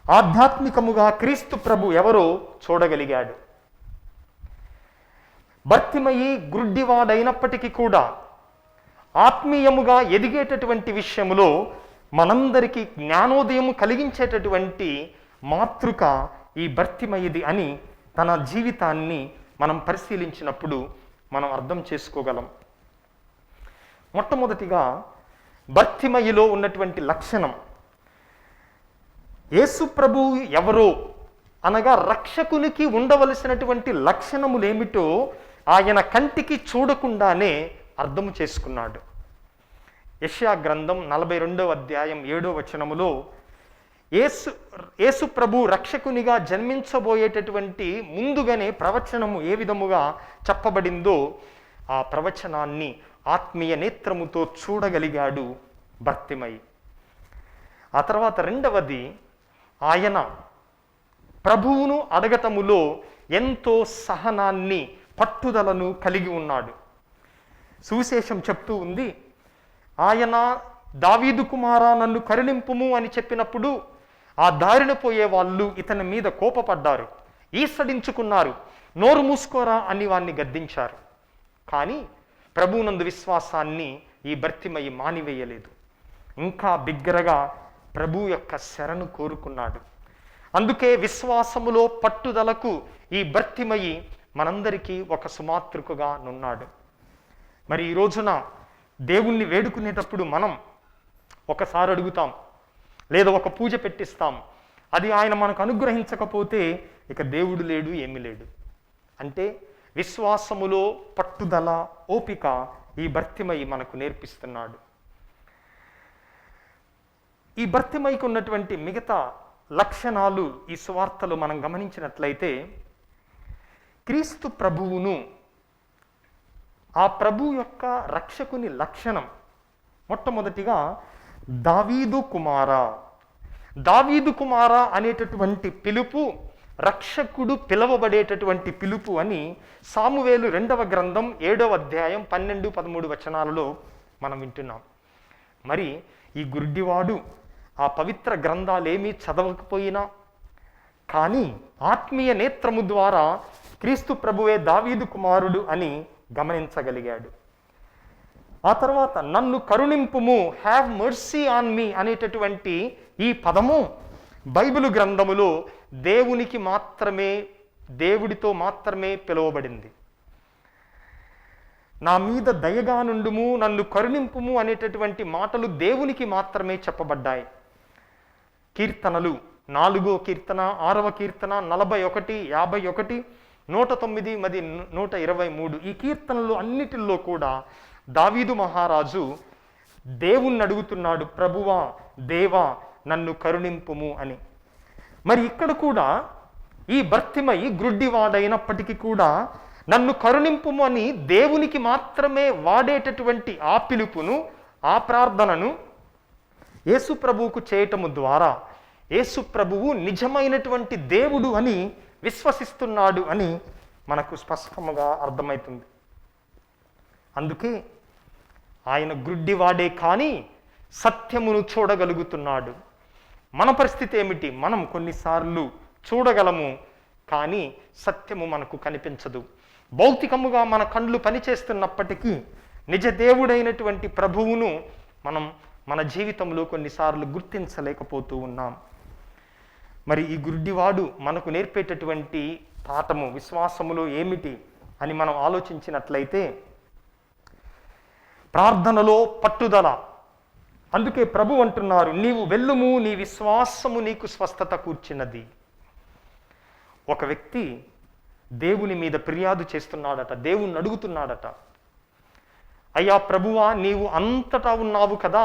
ఆధ్యాత్మికముగా క్రీస్తు ప్రభు ఎవరో చూడగలిగాడు. బర్తిమయి గ్రుడ్డివాడైనప్పటికీ కూడా ఆత్మీయముగా ఎదిగేటటువంటి విషయములో మనందరికీ జ్ఞానోదయము కలిగించేటటువంటి మాతృక ఈ బర్తిమయిది అని తన జీవితాన్ని మనం పరిశీలించినప్పుడు మనం అర్థం చేసుకోగలం. మొట్టమొదటిగా బర్తిమయిలో ఉన్నటువంటి లక్షణం, యేసు ప్రభు ఎవరో అనగా రక్షకునికి ఉండవలసినటువంటి లక్షణములేమిటో ఆయన కంటికి చూడకుండానే అర్థము చేసుకున్నాడు. యెషయా గ్రంథం 42వ అధ్యాయం 7వ వచనములో యేసు ప్రభు రక్షకునిగా జన్మించబోయేటటువంటి ముందుగానే ప్రవచనము ఏ విధముగా చెప్పబడిందో ఆ ప్రవచనాన్ని ఆత్మీయ నేత్రముతో చూడగలిగాడు బర్తిమయి. ఆ తర్వాత రెండవది, ఆయన ప్రభువును అడగటములో ఎంతో సహనాన్ని, పట్టుదలను కలిగి ఉన్నాడు. సువిశేషం చెప్తూ ఉంది, ఆయన దావీదు కుమారా నన్ను కరుణింపుము అని చెప్పినప్పుడు ఆ దారిన పోయే వాళ్ళు ఇతని మీద కోపపడ్డారు, ఈసడించుకున్నారు, నోరు మూసుకోరా అని వాణ్ణి గద్దించారు. కానీ ప్రభువునందు విశ్వాసాన్ని ఈ బర్తిమయి మానివేయలేదు. ఇంకా బిగ్గరగా ప్రభు యొక్క శరణు కోరుకున్నాడు. అందుకే విశ్వాసములో పట్టుదలకు ఈ బర్తిమయి మనందరికీ ఒక సుమాతృకగా నున్నాడు. మరి ఈ రోజున దేవుణ్ణి వేడుకునేటప్పుడు మనం ఒకసారి అడుగుతాం, లేదా ఒక పూజ పెట్టిస్తాం. అది ఆయన మనకు అనుగ్రహించకపోతే ఇక దేవుడు లేడు, ఏమీ లేడు. అంటే విశ్వాసములో పట్టుదల, ఓపిక ఈ బర్తిమయి మనకు నేర్పిస్తున్నాడు. ఈ బర్తిమైకి ఉన్నటువంటి మిగతా లక్షణాలు ఈ సువార్తలు మనం గమనించినట్లయితే, క్రీస్తు ప్రభువును, ఆ ప్రభు యొక్క రక్షకుని లక్షణం మొట్టమొదటిగా దావీదు కుమారా. దావీదు కుమారా అనేటటువంటి పిలుపు రక్షకుడు పిలవబడేటటువంటి పిలుపు అని సామువేలు 2వ గ్రంథం 7వ అధ్యాయం 12-13 వచనాలలో మనం వింటున్నాం. మరి ఈ గుడ్డివాడు ఆ పవిత్ర గ్రంథాలేమీ చదవకపోయినా కానీ ఆత్మీయ నేత్రము ద్వారా క్రీస్తు ప్రభువే దావీదు కుమారుడు అని గమనించగలిగాడు. ఆ తర్వాత నన్ను కరుణింపుము, హ్యావ్ మర్సీ ఆన్ మీ అనేటటువంటి ఈ పదము బైబిలు గ్రంథములో దేవుడితో మాత్రమే పిలువబడింది. నా మీద దయగా నుండుము, నన్ను కరుణింపుము అనేటటువంటి మాటలు దేవునికి మాత్రమే చెప్పబడ్డాయి. కీర్తనలు 4వ కీర్తన, 6వ కీర్తన, 41, 51, 109 మరియు 123 ఈ కీర్తనలు అన్నిటిల్లో కూడా దావీదు మహారాజు దేవుణ్ణి అడుగుతున్నాడు, ప్రభువా, దేవా, నన్ను కరుణింపుము అని. మరి ఇక్కడ కూడా ఈ బర్తిమయి గ్రుడ్డివాడైనప్పటికీ కూడా నన్ను కరుణింపుము అని దేవునికి మాత్రమే వాడేటటువంటి ఆ పిలుపును, ఆ ప్రార్థనను యేసు ప్రభువుకు చేయటము ద్వారా యేసు ప్రభువు నిజమైనటువంటి దేవుడు అని విశ్వసిస్తున్నాడు అని మనకు స్పష్టముగా అర్థమవుతుంది. అందుకే ఆయన గ్రుడ్డివాడే కానీ సత్యమును చూడగలుగుతున్నాడు. మన పరిస్థితి ఏమిటి? మనం కొన్నిసార్లు చూడగలము కానీ సత్యము మనకు కనిపించదు. భౌతికముగా మన కళ్ళు పనిచేస్తున్నప్పటికీ నిజ దేవుడైనటువంటి ప్రభువును మనం మన జీవితంలో కొన్నిసార్లు గుర్తించలేకపోతూ ఉన్నాం. మరి ఈ గుడ్డివాడు మనకు నేర్పేటటువంటి పాఠము విశ్వాసములో ఏమిటి అని మనం ఆలోచించినట్లయితే, ప్రార్థనలో పట్టుదల. అందుకే ప్రభు అంటున్నారు, నీవు వెళ్ళుము, నీ విశ్వాసము నీకు స్వస్థత కూర్చున్నది. ఒక వ్యక్తి దేవుని మీద ఫిర్యాదు చేస్తున్నాడట, దేవుణ్ణి అడుగుతున్నాడట, అయ్యా ప్రభువా, నీవు అంతటా ఉన్నావు కదా,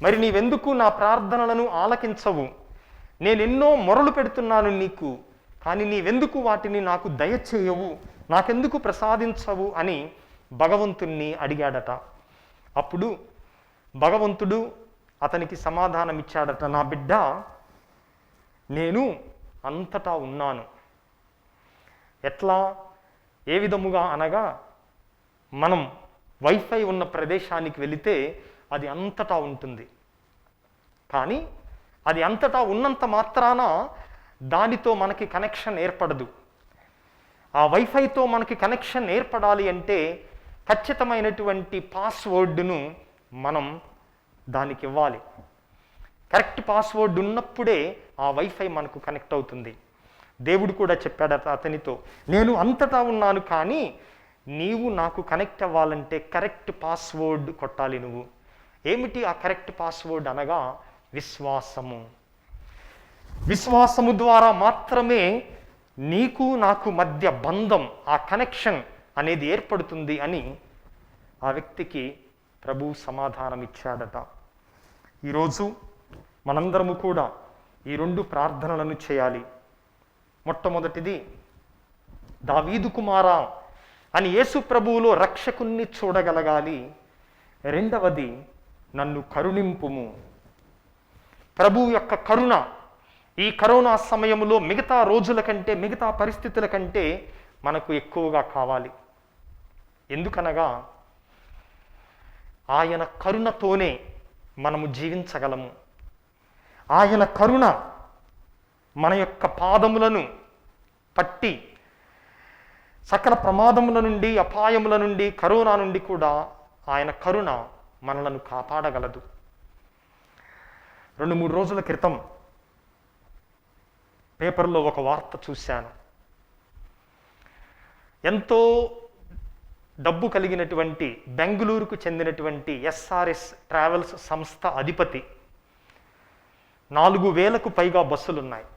మరి నీవెందుకు నా ప్రార్థనలను ఆలకించవు? నేనెన్నో మొరలు పెడుతున్నాను నీకు, కానీ నీవెందుకు వాటిని నాకు దయచేయవు, నాకెందుకు ప్రసాదించవు అని భగవంతుణ్ణి అడిగాడట. అప్పుడు భగవంతుడు అతనికి సమాధానం ఇచ్చాడట, నా బిడ్డ, నేను అంతటా ఉన్నాను. ఎట్లా, ఏ విధముగా అనగా, మనం వైఫై ఉన్న ప్రదేశానికి వెళితే అది అంతటా ఉంటుంది. కానీ అది అంతటా ఉన్నంత మాత్రాన దానితో మనకి కనెక్షన్ ఏర్పడదు. ఆ వైఫైతో మనకి కనెక్షన్ ఏర్పడాలి అంటే ఖచ్చితమైనటువంటి పాస్వర్డ్ను మనం దానికి ఇవ్వాలి. కరెక్ట్ పాస్వర్డ్ ఉన్నప్పుడే ఆ వైఫై మనకు కనెక్ట్ అవుతుంది. దేవుడు కూడా చెప్పాడట అతనితో, నేను అంతటా ఉన్నాను కానీ నీవు నాకు కనెక్ట్ అవ్వాలంటే కరెక్ట్ పాస్వర్డ్ కొట్టాలి నువ్వు. ఏమిటి ఆ కరెక్ట్ పాస్వర్డ్ అనగా విశ్వాసము. విశ్వాసము ద్వారా మాత్రమే నీకు నాకు మధ్య బంధం, ఆ కనెక్షన్ అనేది ఏర్పడుతుంది అని ఆ వ్యక్తికి ప్రభు సమాధానం ఇచ్చాడట. ఈరోజు మనందరము కూడా ఈ 2 ప్రార్థనలను చేయాలి. మొట్టమొదటిది, దావీదు కుమారా అని యేసు ప్రభువులో రక్షకుణ్ణి చూడగలగాలి. రెండవది, నన్ను కరుణింపుము. ప్రభువు యొక్క కరుణ ఈ కరోనా సమయంలో మిగతా రోజుల కంటే, మిగతా పరిస్థితుల కంటే మనకు ఎక్కువగా కావాలి. ఎందుకనగా ఆయన కరుణతోనే మనము జీవించగలము. ఆయన కరుణ మన యొక్క పాదములను పట్టి సకల ప్రమాదముల నుండి, అపాయముల నుండి, కరోనా నుండి కూడా ఆయన కరుణ మనలను కాపాడగలదు. 2-3 రోజుల క్రితం పేపర్లో ఒక వార్త చూశాను. ఎంతో డబ్బు కలిగినటువంటి బెంగళూరుకు చెందినటువంటి ఎస్ఆర్ఎస్ ట్రావెల్స్ సంస్థ అధిపతి 4,000కు పైగా బస్సులున్నాయి.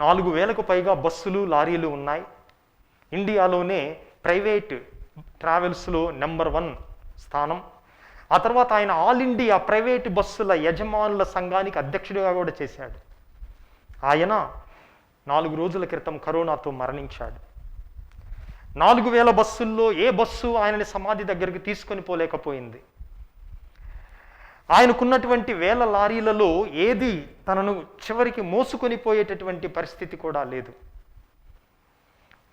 4,000కు పైగా బస్సులు, లారీలు ఉన్నాయి. ఇండియాలోనే ప్రైవేట్ ట్రావెల్స్లో నెంబర్ 1 స్థానం. ఆ తర్వాత ఆయన ఆల్ ఇండియా ప్రైవేట్ బస్సుల యజమానుల సంఘానికి అధ్యక్షుడిగా కూడా చేశాడు. ఆయన 4 రోజుల క్రితం కరోనాతో మరణించాడు. 4,000 బస్సుల్లో ఏ బస్సు ఆయనని సమాధి దగ్గరికి తీసుకొని పోలేకపోయింది. ఆయనకున్నటువంటి వేల లారీలలో ఏది తనను చివరికి మోసుకొని పోయేటటువంటి పరిస్థితి కూడా లేదు.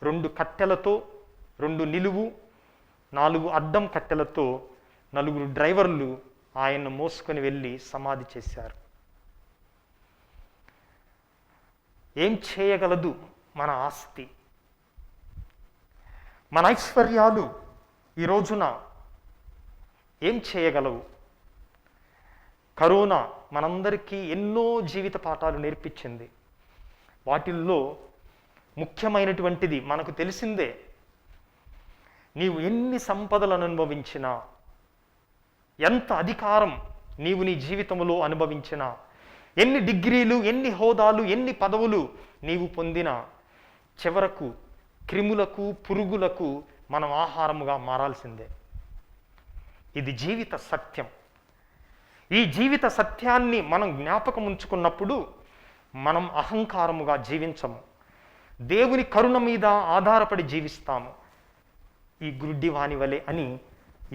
2 కట్టెలతో, 2 నిలువు, 4 అడ్డం కట్టెలతో 4 డ్రైవర్లు ఆయన్ను మోసుకొని వెళ్ళి సమాధి చేశారు. ఏం చేయగలదు మన ఆస్తి, మన ఐశ్వర్యాలు ఈ రోజున ఏం చేయగలవు? కరోనా మనందరికీ ఎన్నో జీవిత పాఠాలు నేర్పించింది. వాటిల్లో ముఖ్యమైనటువంటిది మనకు తెలిసిందే. నీవు ఎన్ని సంపదలను అనుభవించినా, ఎంత అధికారం నీవు నీ జీవితంలో అనుభవించినా, ఎన్ని డిగ్రీలు, ఎన్ని హోదాలు, ఎన్ని పదవులు నీవు పొందినా, చివరకు క్రిములకు, పురుగులకు మనం ఆహారముగా మారాల్సిందే. ఇది జీవిత సత్యం. ఈ జీవిత సత్యాన్ని మనం జ్ఞాపకం ఉంచుకున్నప్పుడు మనం అహంకారముగా జీవించము. దేవుని కరుణ మీద ఆధారపడి జీవిస్తాము. ఈ గ్రుడ్డివాని వలె అని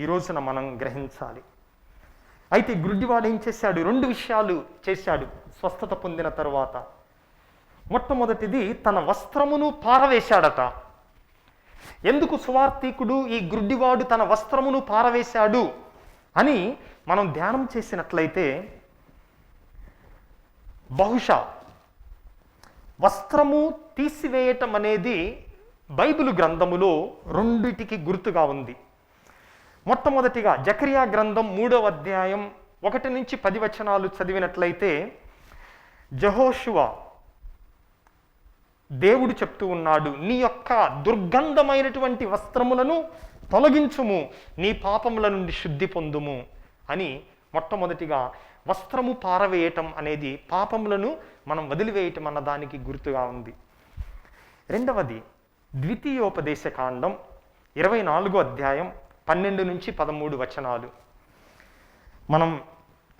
ఈ రోజున మనం గ్రహించాలి. అయితే గ్రుడ్డివాడు ఏం చేశాడు? 2 విషయాలు చేశాడు స్వస్థత పొందిన తరువాత. మొట్టమొదటిది, తన వస్త్రమును పారవేశాడట. ఎందుకు సువార్తీకుడు ఈ గ్రుడ్డివాడు తన వస్త్రమును పారవేశాడు అని మనం ధ్యానం చేసినట్లయితే, బహుశా వస్త్రము తీసివేయటం అనేది బైబిలు గ్రంథములో 2టికి గుర్తుగా ఉంది. మొట్టమొదటిగా జకరియా గ్రంథం 3వ అధ్యాయం 1 నుంచి 10 వచనాలు చదివినట్లయితే, యెహోషువ దేవుడు చెప్తూ ఉన్నాడు, నీ యొక్క దుర్గంధమైనటువంటి వస్త్రములను తొలగించుము, నీ పాపముల నుండి శుద్ధి పొందుము అని. మొట్టమొదటిగా వస్త్రము పారవేయటం అనేది పాపములను మనం వదిలివేయటం అన్న దానికి గుర్తుగా ఉంది. రెండవది, ద్వితీయోపదేశకాండం 24వ అధ్యాయం 12 నుంచి 13 వచనాలు. మనం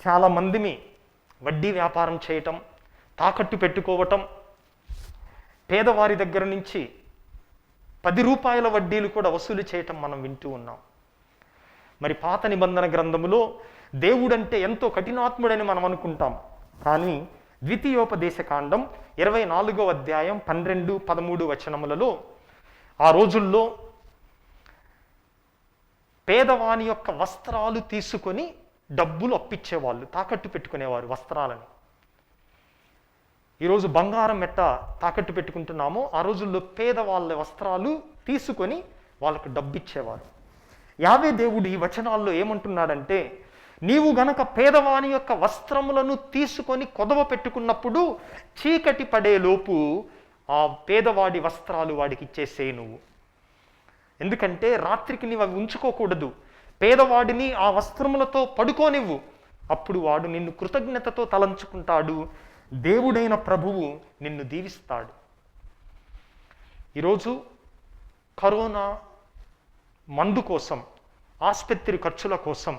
చాలామందిని వడ్డీ వ్యాపారం చేయటం, తాకట్టు పెట్టుకోవటం, పేదవారి దగ్గర నుంచి 10 రూపాయల వడ్డీలు కూడా వసూలు చేయటం మనం వింటూ ఉన్నాం. మరి పాత నిబంధన గ్రంథములో దేవుడంటే ఎంతో కఠినాత్ముడని మనం అనుకుంటాం. కానీ ద్వితీయోపదేశకాండం 24వ అధ్యాయం 12, 13 వచనములలో ఆ రోజుల్లో పేదవాని యొక్క వస్త్రాలు తీసుకొని డబ్బులు అప్పిచ్చేవాళ్ళు, తాకట్టు పెట్టుకునేవారు వస్త్రాలని. ఈరోజు బంగారం ఎట్ట తాకట్టు పెట్టుకుంటున్నామో ఆ రోజుల్లో పేదవాళ్ళ వస్త్రాలు తీసుకొని వాళ్ళకు డబ్బిచ్చేవారు. యావే దేవుడు ఈ వచనాల్లో ఏమంటున్నాడంటే, నీవు గనక పేదవాని యొక్క వస్త్రములను తీసుకొని కొదవ పెట్టుకున్నప్పుడు చీకటి పడేలోపు ఆ పేదవాడి వస్త్రాలు వాడికి ఇచ్చేసేయి నువ్వు. ఎందుకంటే రాత్రికి నీవు అవి ఉంచుకోకూడదు. పేదవాడిని ఆ వస్త్రములతో పడుకోనివ్వు. అప్పుడు వాడు నిన్ను కృతజ్ఞతతో తలంచుకుంటాడు. దేవుడైన ప్రభువు నిన్ను దీవిస్తాడు. ఈరోజు కరోనా మందు కోసం, ఆసుపత్రి ఖర్చుల కోసం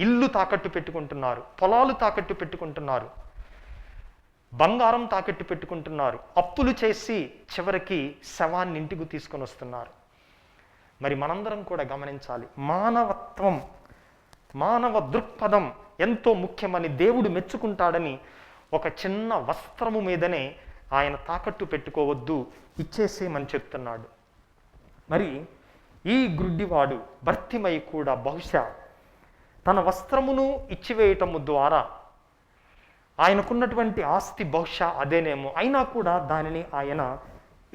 ఇల్లు తాకట్టు పెట్టుకుంటున్నారు, పొలాలు తాకట్టు పెట్టుకుంటున్నారు, బంగారం తాకట్టు పెట్టుకుంటున్నారు, అప్పులు చేసి చివరికి శవాన్ని ఇంటికి తీసుకొని వస్తున్నారు. మరి మనందరం కూడా గమనించాలి, మానవత్వం, మానవ దృక్పథం ఎంతో ముఖ్యమని, దేవుడు మెచ్చుకుంటాడని ఒక చిన్న వస్త్రము మీదనే ఆయన తాకట్టు పెట్టుకోవద్దు, ఇచ్చేసేయమని చెప్తున్నాడు. మరి ఈ గ్రుడ్డివాడు భర్తిమై కూడా బహుశా తన వస్త్రమును ఇచ్చివేయటము ద్వారా ఆయనకున్నటువంటి ఆస్తి బహుశా అదేనేమో, అయినా కూడా దానిని ఆయన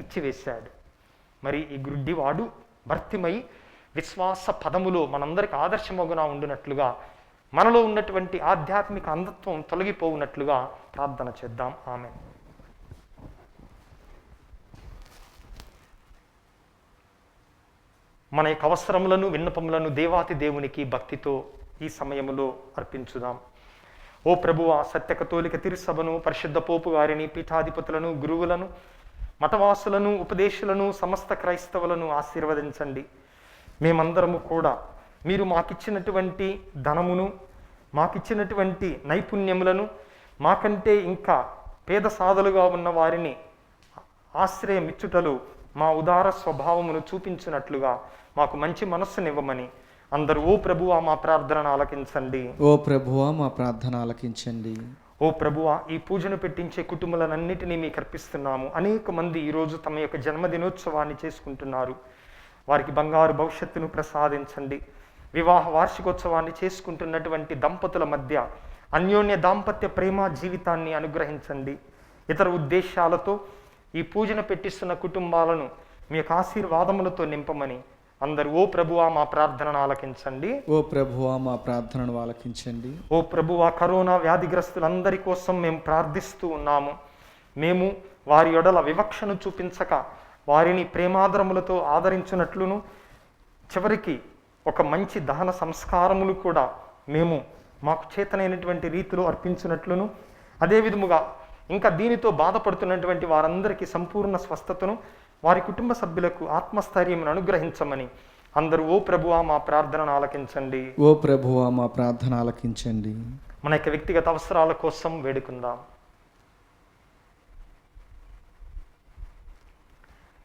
ఇచ్చివేశాడు. మరి ఈ గ్రుడ్డివాడు భర్తిమై విశ్వాస పదములో మనందరికి ఆదర్శమగునా ఉండినట్లుగా మనలో ఉన్నటువంటి ఆధ్యాత్మిక అంధత్వం తొలగిపోవునట్లుగా ప్రార్థన చేద్దాం. ఆమేన్. మన యొక్క అవసరములను విన్నపములను దేవాతి దేవునికి భక్తితో ఈ సమయములో అర్పించుదాం. ఓ ప్రభువా, సత్య కథోలిక తిరుసభను, పరిశుద్ధ పోపు గారిని, పీఠాధిపతులను, గురువులను, మతవాసులను, ఉపదేశులను, సమస్త క్రైస్తవులను ఆశీర్వదించండి. మేమందరము కూడా మీరు మాకిచ్చినటువంటి ధనమును, మాకిచ్చినటువంటి నైపుణ్యములను, మాకంటే ఇంకా పేద సాధలుగా ఉన్న వారిని ఆశ్రయమిచ్చుటలు మా ఉదార స్వభావమును చూపించినట్లుగా మాకు మంచి మనస్సునివ్వమని అందరూ ఓ ప్రభువా మా ప్రార్థనను ఆలకించండి.
ఓ ప్రభువా మా ప్రార్థన ఆలకించండి.
ఓ ప్రభువా, ఈ పూజను పెట్టించే కుటుంబాలన్నిటినీ మీకు అర్పిస్తున్నాము. అనేక మంది ఈరోజు తమ యొక్క జన్మదినోత్సవాన్ని చేసుకుంటున్నారు. వారికి బంగారు భవిష్యత్తును ప్రసాదించండి. వివాహ వార్షికోత్సవాన్ని చేసుకుంటున్నటువంటి దంపతుల మధ్య అన్యోన్య దాంపత్య ప్రేమ జీవితాన్ని అనుగ్రహించండి. ఇతర ఉద్దేశాలతో ఈ పూజను పెట్టిస్తున్న కుటుంబాలను మీ యొక్క ఆశీర్వాదములతో నింపమని అందరూ ఓ ప్రభువా మా ప్రార్థనను ఆలకించండి.
ఓ ప్రభువా మా ప్రార్థనను ఆలకించండి.
ఓ ప్రభువా, కరోనా వ్యాధిగ్రస్తులందరి కోసం మేము ప్రార్థిస్తూ ఉన్నాము. మేము వారి యొడల వివక్షను చూపించక వారిని ప్రేమాదరములతో ఆదరించినట్లును, చివరికి ఒక మంచి దహన సంస్కారములు కూడా మేము మాకు చేతనైనటువంటి రీతిలో అర్పించినట్లును, అదే విధముగా ఇంకా దీనితో బాధపడుతున్నటువంటి వారందరికీ సంపూర్ణ స్వస్థతను, వారి కుటుంబ సభ్యులకు ఆత్మస్థైర్యమును అనుగ్రహించమని అందరూ ఓ ప్రభువా మా ప్రార్థనను ఆలకించండి.
ఓ ప్రభువా మా ప్రార్థన ఆలకించండి.
మన యొక్క వ్యక్తిగత అవసరాల కోసం వేడుకుందాం.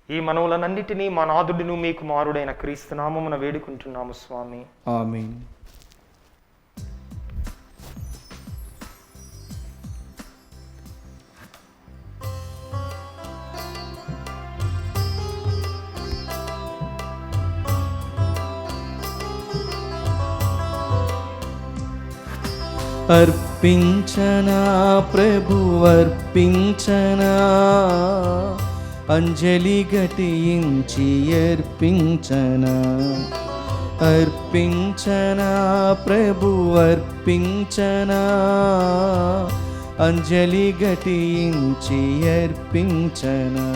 ఈ మనవులనన్నిటినీ మా నాథుడిను మీ కుమారుడైన క్రీస్తు నామమున వేడుకుంటున్నాము స్వామి.
ఆమేన్. అర్పించనా ప్రభు అర్పించనా, అంజలి ఘటించి అర్పించనా. అర్పించనా ప్రభు అర్పించనా, అంజలి ఘటించి అర్పించనా.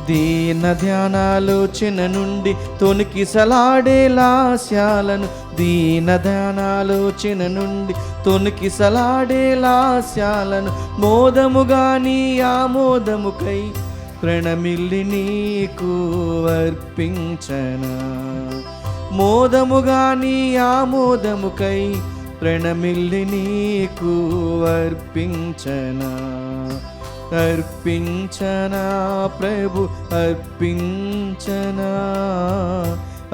దీన ధ్యానాలోచన నుండి తొణికిసలాడే లాస్యాలను, దీన ధ్యానాలోచన నుండి తొణికిసలాడే లాస్యాలను, మోదముగా నీ ఆమోదముకై ప్రణమిల్లి నీకు అర్పించనా. మోదముగా నీ ఆమోదముకై ప్రణమిల్లి నీకు అర్పించనా. అర్పించనా ప్రభు అర్పించనా,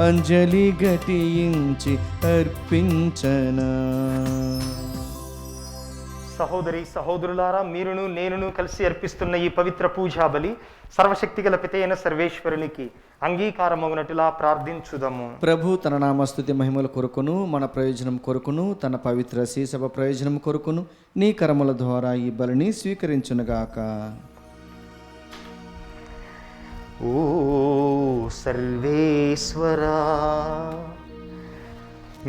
అంజలి ఘటించి అర్పించనా.
సహోదరి సహోదరులారా, మీరును నేనును కలిసి అర్పిస్తున్న ఈ పవిత్ర పూజా బలి సర్వశక్తిగల పితైన సర్వేశ్వరునికి అంగీకారమగునట్టులా ప్రార్థించుదము.
ప్రభు తన నామస్తుతి మహిమల కొరకును, మన ప్రయోజనం కొరకును, తన పవిత్ర శ్రీసభ ప్రయోజనం కొరకును నీ కరముల ద్వారా ఈ బలిని స్వీకరించునుగాక.
ఓ సర్వేశ్వరా,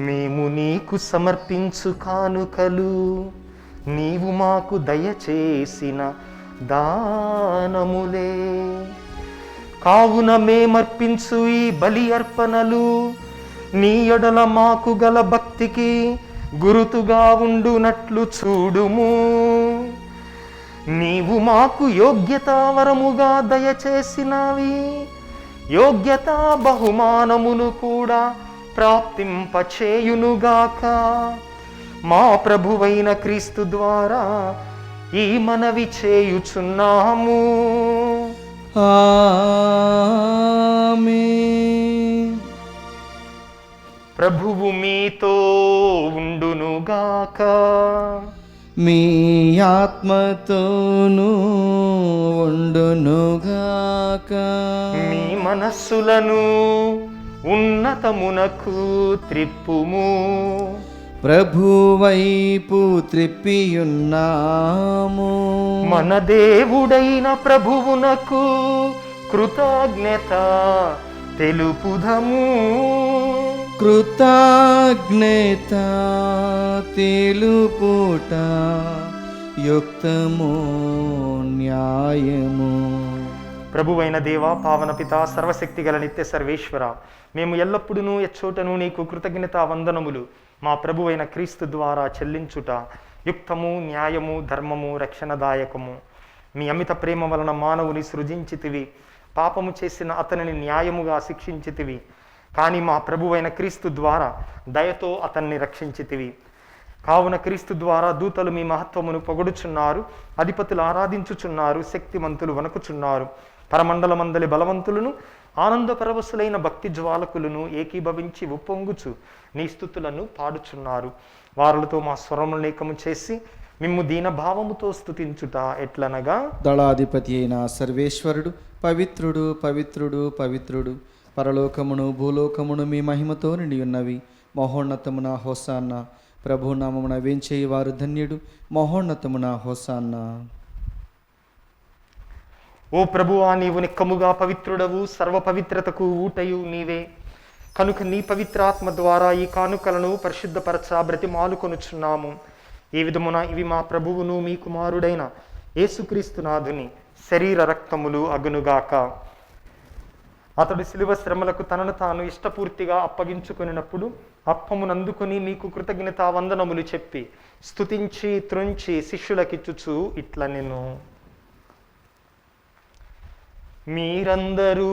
మేము నీకు సమర్పించు కానుకలు నీవు మాకు దయచేసిన దానములే. కావున మేమర్పించు ఈ బలి అర్పణలు నీ యొడల మాకు గల భక్తికి గురుతుగా ఉండునట్లు చూడుము. నీవు మాకు యోగ్యతావరముగా దయచేసినవి యోగ్యతా బహుమానమును కూడా ప్రాప్తింపచేయునుగాక. మా ప్రభువైన క్రీస్తు ద్వారా ఈ మనవి చేయుచున్నాము.
ఆమేన్.
ప్రభువు మీతో ఉండునుగాక.
మీ ఆత్మతోనూ ఉండునుగాక.
మీ మనస్సులను ఉన్నతమునకు త్రిప్పుము.
ప్రభువైపు త్రిప్పియున్నాము.
మన దేవుడైన ప్రభువునకు కృతజ్ఞత తెలుపుదము.
కృతజ్ఞత తెలుపుట యుక్తము న్యాయము.
ప్రభువైన దేవ, పావన పిత, సర్వశక్తి గల నిత్య సర్వేశ్వర, మేము ఎల్లప్పుడూ ఎచ్చోటను నీకు కృతజ్ఞత వందనములు మా ప్రభువైన క్రీస్తు ద్వారా చెల్లించుట యుక్తము, న్యాయము, ధర్మము, రక్షణదాయకము. మీ అమిత ప్రేమ వలన మానవుని సృజించితివి, పాపము చేసిన అతనిని న్యాయముగా శిక్షించితివి. కానీ మా ప్రభువైన క్రీస్తు ద్వారా దయతో అతన్ని రక్షించితివి. కావున క్రీస్తు ద్వారా దూతలు మీ మహత్వమును పొగడుచున్నారు, అధిపతులు ఆరాధించుచున్నారు, శక్తిమంతులు వణకుచున్నారు. పరమండలమందలి బలవంతులను, ఆనంద పరవశులైన భక్తి జ్వాలకులను ఏకీభవించి ఉప్పొంగుచు నీ స్తుతులను పాడుచున్నారు. వారులతో మా స్వరములేకము చేసి మిమ్ము దీనభావముతో స్తుతించుట ఎట్లనగా,
దళాధిపతి అయిన సర్వేశ్వరుడు పవిత్రుడు, పవిత్రుడు, పవిత్రుడు. పరలోకమును భూలోకమును మీ మహిమతో నిండి ఉన్నవి. మహోన్నతమున హోసాన్న. ప్రభునామమున వేంచేయి వారు ధన్యుడు. మహోన్నతమున హోసాన్న.
ఓ ప్రభువా, నీవు నిక్కముగా పవిత్రుడవు, సర్వ పవిత్రతకు ఊటయు నీవే. కనుక నీ పవిత్రాత్మ ద్వారా ఈ కానుకలను పరిశుద్ధపరచ బ్రతిమాలుకొనుచున్నాము. ఈ విధమున ఇవి మా ప్రభువును మీ కుమారుడైన యేసుక్రీస్తునాథుని శరీర రక్తములు అగునుగాక. అతడు శిలువ శ్రమలకు తనను తాను ఇష్టపూర్తిగా అప్పగించుకున్నప్పుడు అప్పమునందుకొని మీకు కృతజ్ఞతా వందనములు చెప్పి స్తుతించి త్రుంచి శిష్యులకిచ్చుచు ఇట్ల నేను, మీరందరూ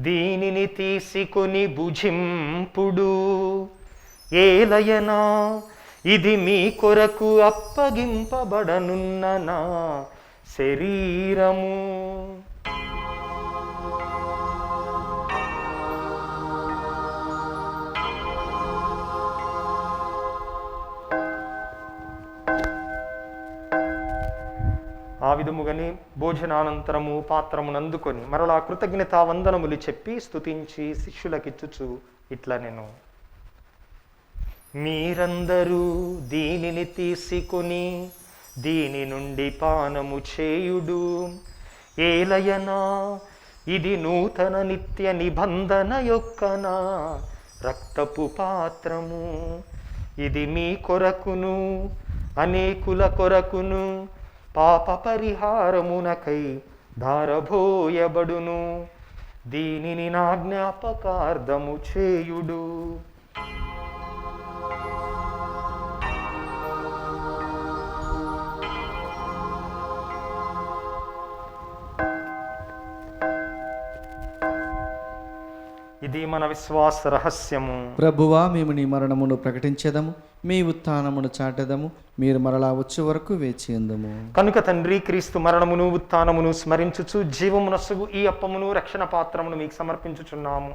దీనిని తీసుకొని భుజింపుడు. ఏలయనా ఇది మీ కొరకు అప్పగింపబడనున్న నా శరీరము. ఆ విధముగానే భోజనానంతరము పాత్రమునందుకొని మరలా కృతజ్ఞతా వందనములు చెప్పి స్తుతించి శిష్యులకిచ్చుచు ఇట్లా నేను, మీరందరూ దీనిని తీసుకొని దీని నుండి పానము చేయుడు. ఏలయనా ఇది నూతన నిత్య నిబంధన యొక్క నా రక్తపు పాత్రము. ఇది మీ కొరకును అనేకుల కొరకును పాప పరిహారమునకై ధారభోయబడును. దీనిని నా జ్ఞాపకార్థము చేయుడు. ఇది మన విశ్వాస రహస్యము.
ప్రభువా, మేము నీ మరణమును ప్రకటించెదము, మీ ఉత్థానమును చాటెదము. మీరు మరలా వచ్చే వరకు వేచి ఉందుము.
కనుక తండ్రి, క్రీస్తు మరణమును ఉత్థానమును స్మరించుచు జీవమునస్సుగు ఈ అప్పమును రక్షణ పాత్రమును మీకు సమర్పించుచున్నాము.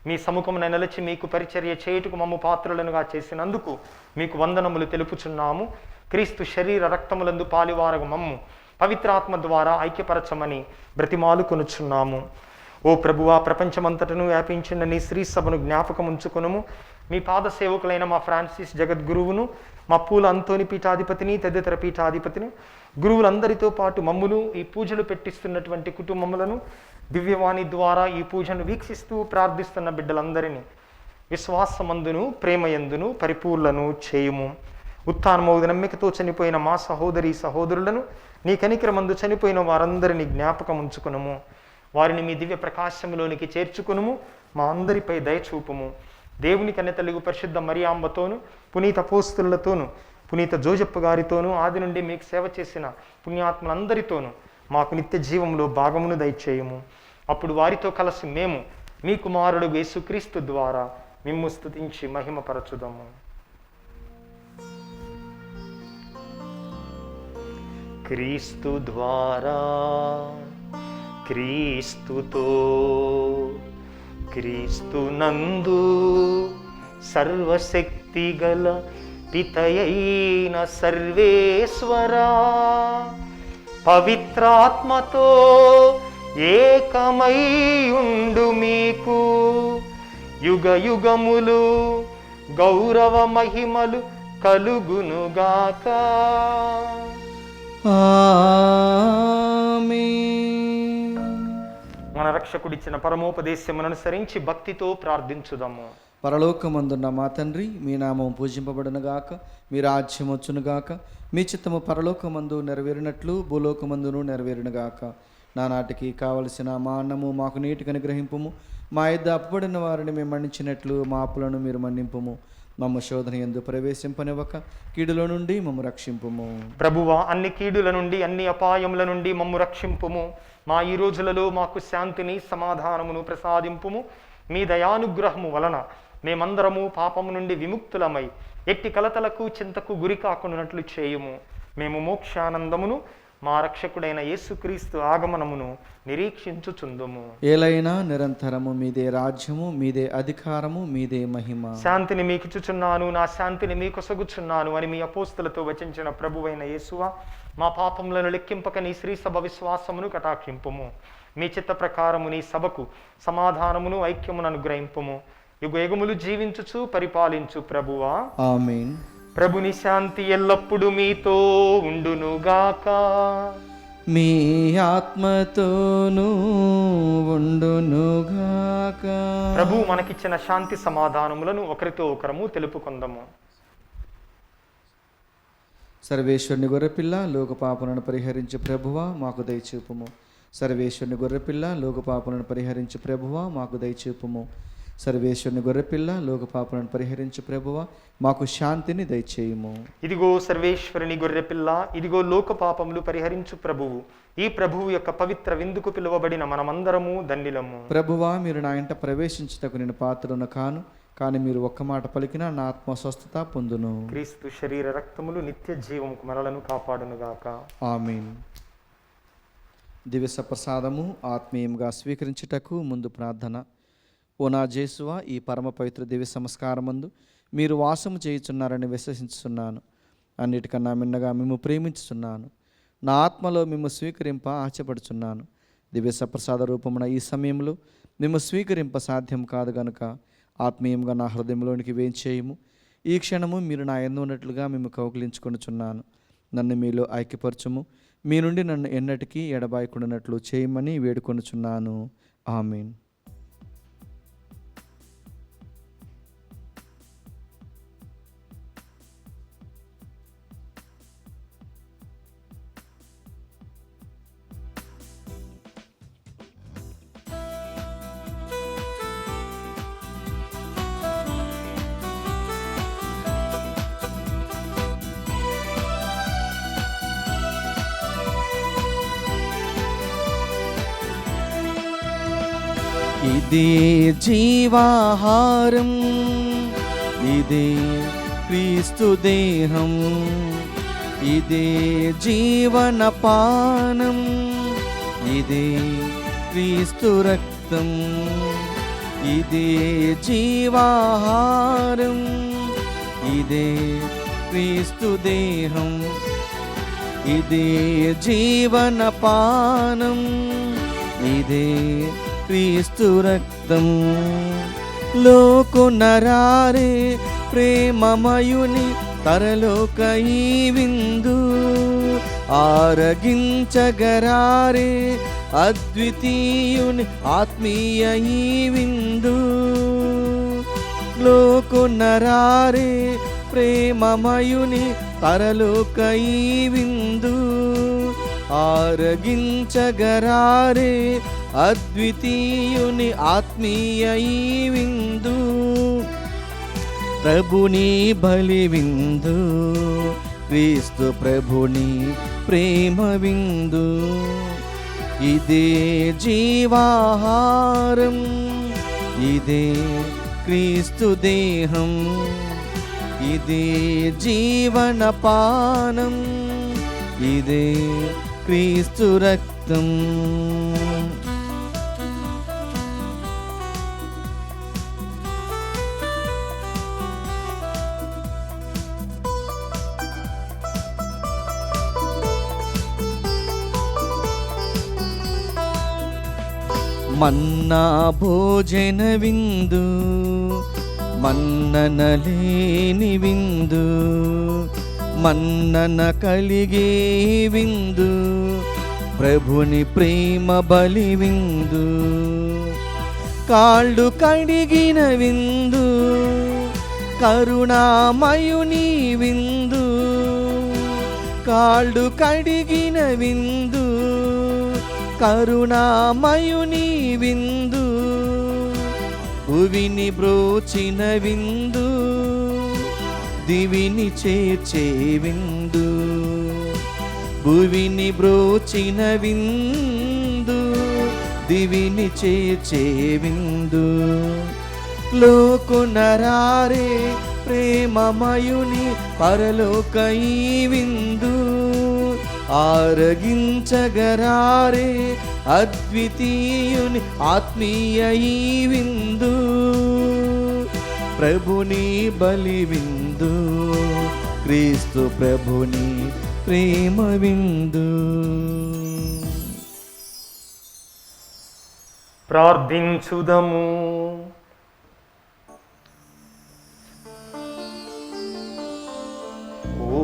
మీ సముఖమున నిలిచి మీకు పరిచర్య చేయుటకు మమ్ము పాత్రులనుగా చేసినందుకు మీకు వందనములు తెలుపుచున్నాము. క్రీస్తు శరీర రక్తములందు పాలివారగు మమ్ము పవిత్రాత్మ ద్వారా ఐక్యపరచమని బ్రతిమాలుకొనుచున్నాము. ఓ ప్రభువా, ప్రపంచమంతటను వ్యాపించిన నీ శ్రీ సభను జ్ఞాపకం ఉంచుకొనుము. మీ పాద సేవకులైన మా ఫ్రాన్సిస్ జగద్గురువును, మా పూల అంతోని పీఠాధిపతిని, తదితర పీఠాధిపతిని, గురువులందరితో పాటు మమ్మును, ఈ పూజలు పెట్టిస్తున్నటువంటి కుటుంబములను, దివ్యవాణి ద్వారా ఈ పూజను వీక్షిస్తూ ప్రార్థిస్తున్న బిడ్డలందరినీ విశ్వాసమందును ప్రేమయందును పరిపూర్ణను చేయుము. ఉత్థానమౌదు నమ్మికతో చనిపోయిన మా సహోదరి సహోదరులను, నీ కనికరమందు చనిపోయిన వారందరినీ జ్ఞాపకం ఉంచుకునుము. వారిని మీ దివ్య ప్రకాశములోనికి చేర్చుకునుము. మా అందరిపై దయచూపుము. దేవుని కన్యతలుగు పరిశుద్ధ మరియాంబతోను, పునీత అపోస్తలులతోను, పునీత జోజప్ప గారితోనూ, ఆది నుండి మీకు సేవ చేసిన పుణ్యాత్మలందరితోనూ మాకు నిత్య జీవంలో భాగమును దయచేయము. అప్పుడు వారితో కలిసి మేము మీ కుమారుడు యేసుక్రీస్తు ద్వారా మిమ్ము స్తుతించి మహిమపరచుదాము. క్రీస్తు ద్వారా, క్రీస్తుతో, క్రీస్తునందు సర్వశక్తి గల పితయైన సర్వేశ్వరా, పవిత్రాత్మతో ఏకమై ఉండు మీకు యుగ యుగములు గౌరవ మహిమలు కలుగునుగాక.
ఆమేన్.
మన రక్షకుడిచ్చిన పరమోపదేశమును అనుసరించి భక్తితో ప్రార్థించుదాము.
పరలోకమందున్న మా తండ్రి, మీ నామం పూజింపబడునుగాక, మీ రాజ్యం వచ్చునుగాక, మీ చిత్తము పరలోకమందు నెరవేరినట్లు భూలోకమందును నెరవేరునుగాక. నానాటికి కావలసిన మా అన్నము మాకు నీటికి అనుగ్రహింపుము, మా యొద్ద అప్పుబడిన వారిని మేము మన్నించినట్లు మా అప్పులను మీరు మన్నింపుము. మమ్మ శోధన యందు ప్రవేశింపనివ్వక కీడులో నుండి మమ్ము రక్షింపుము.
ప్రభువా, అన్ని కీడుల నుండి అన్ని అపాయముల నుండి మమ్ము రక్షింపుము. మా ఈ రోజులలో మాకు శాంతిని సమాధానమును ప్రసాదింపుము. మీ దయానుగ్రహము వలన మేమందరము పాపము నుండి విముక్తులమై ఎట్టి కలతలకు చింతకు గురి కాకున్నట్లు చేయుము. మేము మోక్షానందమును మా రక్షకుడైన యేసుక్రీస్తు ఆగమనమును నిరీక్షించుచుందుము.
ఏలైనా నిరంతరము మీదే రాజ్యము, మీదే అధికారము, మీదే మహిమ.
శాంతిని మీకు ఇచ్చుచున్నాను, నా శాంతిని మీకు సొగుచున్నాను అని మీ అపోస్తలతో వచించిన ప్రభువైన యేసువా, మా పాపములను లెక్కింపక నీ శ్రీ సభ విశ్వాసమును కటాక్షింపుము. మీ చిత్త ప్రకారము నీ సభకు సమాధానమును ఐక్యమును అనుగ్రహింపుము. యుగ యుగములు జీవించుచు పరిపాలించు ప్రభువా.
ఆమేన్.
ప్రభుని శాంతి ఎల్లప్పుడూ మీతో ఉండునుగాక.
మీ ఆత్మతోనూ ఉండునుగాక.
ప్రభు మనకిచ్చిన శాంతి సమాధానములను ఒకరితో ఒకరము తెలుపుకుందాము.
సర్వేశ్వరుని గొర్రెపిల్ల లోక పాపలను పరిహరించు ప్రభువా మాకు దయచూపుము. సర్వేశ్వరుని గొర్రెపిల్ల లోక పాపలను పరిహరించు ప్రభువా మాకు దయచూపుము. సర్వేశ్వరుని గొర్రెపిల్ల లోక పాపలను పరిహరించు ప్రభువా మాకు శాంతిని దయచేయుము.
ఇదిగో సర్వేశ్వరుని గొర్రెపిల్ల, ఇదిగో లోక పాపములు పరిహరించు ప్రభువు. ఈ ప్రభువు యొక్క పవిత్ర విందుకు పిలువబడిన మనమందరము ధన్యులము.
ప్రభువా, మీరు నా ఇంట ప్రవేశించుటకు నేను పాత్రను కాను, కానీ మీరు ఒక్క మాట పలికినా నా ఆత్మ స్వస్థత పొందును.
క్రీస్తు శరీర రక్తములు నిత్య జీవముకు మనలను కాపాడునుగాక.
ఆమేన్. దివ్య ప్రసాదము ఆత్మీయంగా స్వీకరించుటకు ముందు ప్రార్థన. ఓ నా జేసువా, ఈ పరమ పవిత్ర దివ్య సంస్కారమందు మీరు వాసము చేయుచున్నారని విశ్వసించుచున్నాను. అన్నిటికన్నా మిన్నగా మేము ప్రేమించుచున్నాను. నా ఆత్మలో మేము స్వీకరింప ఆశపడుచున్నాను. దివ్య సప్రసాద రూపమున ఈ సమయంలో మేము స్వీకరింప సాధ్యం కాదు గనుక ఆత్మీయంగా నా హృదయంలోనికి వేంచేయము. ఈ క్షణము మీరు నా యందు ఉన్నట్లుగా మేము కౌగిలించుకొనుచున్నాను. నన్ను మీలో ఐక్యపరచుము. మీ నుండి నన్ను ఎన్నటికీ ఎడబాయకుండానట్లు చేయమని వేడుకొనుచున్నాను. ఆమేన్. ఇదే జీవాహారం, ఇదే క్రీస్తు దేహం, ఇదే జీవనపానం, ఇదే క్రీస్తు రక్తం. ఇదే జీవాహారం, ఇదే క్రీస్తు దేహం, ఇదే జీవనపానం, ఇదే క్రీస్తు రక్తం. లోకునరారే ప్రేమమయుని తరలోక ఈ విందు, ఆరగించగరారే అద్వితీయుని ఆత్మీయ ఈ విందు. లోకునరారే ప్రేమమయుని తరలోక ఈ విందు, ఆరగించగరారే అద్వితీయుని ఆత్మీయ ఈ విందు. ప్రభుని బలి విందు, క్రీస్తు ప్రభుని ప్రేమ విందు. ఇదే జీవాహారం, ఇదే క్రీస్తు దేహం, ఇదే జీవనపానం, ఇదే క్రీస్తు రక్తం. మన్నా భోజన విందు, మన్ననలేని విందు, మన్నన కలిగే విందు, ప్రభుని ప్రేమ బలి విందు, కాళ్ళు కడిగిన విందు, కరుణామయుని విందు, కాళ్ళు కడిగిన విందు, కరుణామయుని విందు, భువిని బ్రోచిన విందు, దివిని చేర్చే విందు, భువిని బ్రోచిన విందు, దివిని చేర్చే విందు, లోకునరారే ప్రేమమయుని పరలోక ఈ విందు, ఆరగించగరారే అద్వితీయుని ఆత్మీయ ఈ విందు, ప్రభుని బలి విందు, క్రీస్తు ప్రభుని ప్రేమ విందు.
ప్రార్థించుదము. ఓ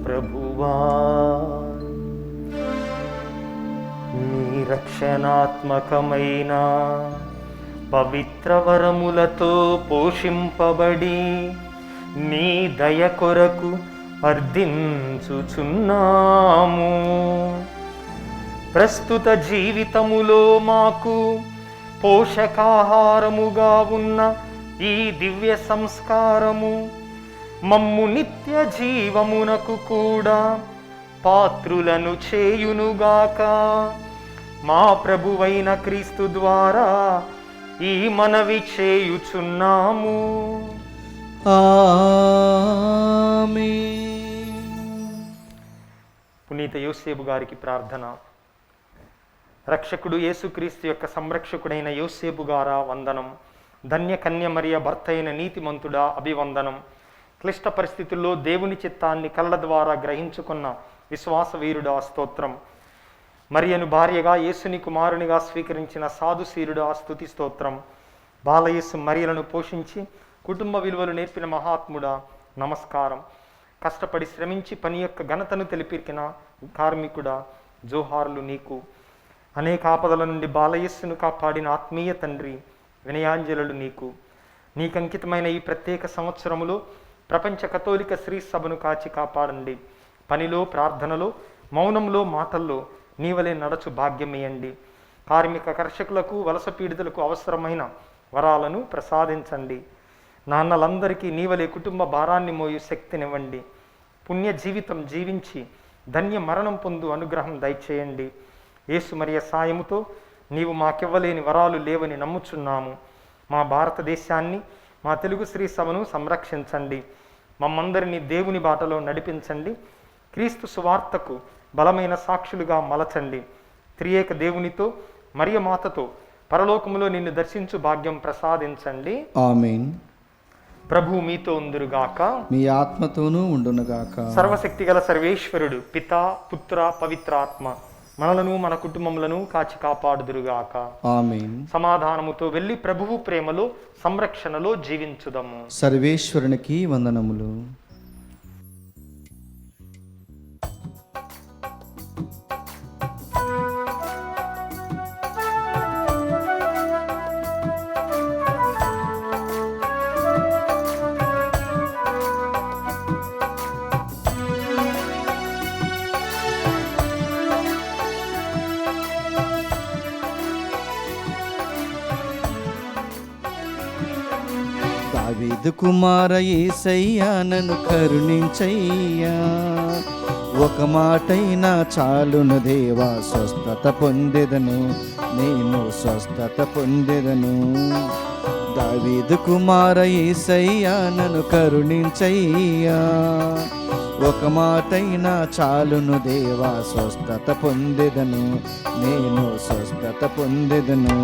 ప్రభువా, నీ రక్షణాత్మకమైన పవిత్ర వరములతో పోషింపబడి నీ దయ కొరకు అర్థించుచున్నాము. ప్రస్తుత జీవితములో మాకు పోషకాహారముగా ఉన్న ఈ దివ్య సంస్కారము మమ్ము నిత్య జీవమునకు కూడా పాత్రులను చేయునుగాక. మా ప్రభువైన క్రీస్తు ద్వారా ఈ మనవి చేయుచున్నాము.
ఆమేన్.
పునీత యోసేపు గారికి ప్రార్థన. రక్షకుడు యేసుక్రీస్తు యొక్క సంరక్షకుడైన యోసేపు గారా వందనం. ధన్య కన్య మరియ భర్త అయిన నీతిమంతుడా అభివందనం. క్లిష్ట పరిస్థితుల్లో దేవుని చిత్తాన్ని కళ్ళ ద్వారా గ్రహించుకున్న విశ్వాస వీరుడా స్తోత్రం. మరియను భార్యగా యేసుని కుమారునిగా స్వీకరించిన సాధుశీరుడా స్తుతి స్తోత్రం. బాలయేసు మరియలను పోషించి కుటుంబ విలువలు నేర్పిన మహాత్ముడా నమస్కారం. కష్టపడి శ్రమించి పని యొక్క ఘనతను తెలిపిన కార్మికుడా జోహార్లు నీకు. అనేక ఆపదల నుండి బాలయస్సును కాపాడిన ఆత్మీయ తండ్రి వినయాంజలులు నీకు. నీకంకితమైన ఈ ప్రత్యేక సంవత్సరములో ప్రపంచ కథోలిక శ్రీ సభను కాచి కాపాడండి. పనిలో, ప్రార్థనలో, మౌనంలో, మాటల్లో నీవలే నడచు భాగ్యమేయండి. కార్మిక కర్షకులకు, వలస పీడితులకు అవసరమైన వరాలను ప్రసాదించండి. నాన్నలందరికీ నీవలే కుటుంబ భారాన్ని మోయు శక్తినివ్వండి. పుణ్య జీవితం జీవించి ధన్య మరణం పొందు అనుగ్రహం దయచేయండి. యేసు మరియ సాయముతో నీవు మాకివ్వలేని వరాలు లేవని నమ్ముచున్నాము. మా భారతదేశాన్ని, మా తెలుగు శ్రీ సభను సంరక్షించండి. మమ్మందరినీ దేవుని బాటలో నడిపించండి. క్రీస్తు సువార్తకు బలమైన సాక్షులుగా మలచండి. త్రియేక దేవునితో, మరియ మాతతో పరలోకములో నిన్ను దర్శించు భాగ్యం ప్రసాదించండి.
ఆమేన్.
ప్రభు మీతో ఉందురుగాక,
మీ ఆత్మతోనూ ఉండునుగాక.
సర్వశక్తిగల సర్వేశ్వరుడు పితా, పుత్ర, పవిత్రాత్మ మనలను మన కుటుంబములను కాచి కాపాడుదురుగాక.
ఆమేన్.
సమాధానముతో వెళ్ళి ప్రభువు ప్రేమలో, సంరక్షణలో జీవించుదము.
సర్వేశ్వరునికి వందనములు. దావీదు కుమార యేసయ్యా నన్ను కరుణించయ్యా, ఒక మాటైనా చాలును దేవా, స్వస్థత పొందెదను, నేను స్వస్థత పొందెదను. దావీదు కుమార యేసయ్యా నన్ను కరుణించయ్యా, ఒక మాటైనా చాలును దేవా, స్వస్థత పొందెదను, నేను స్వస్థత పొందెదను.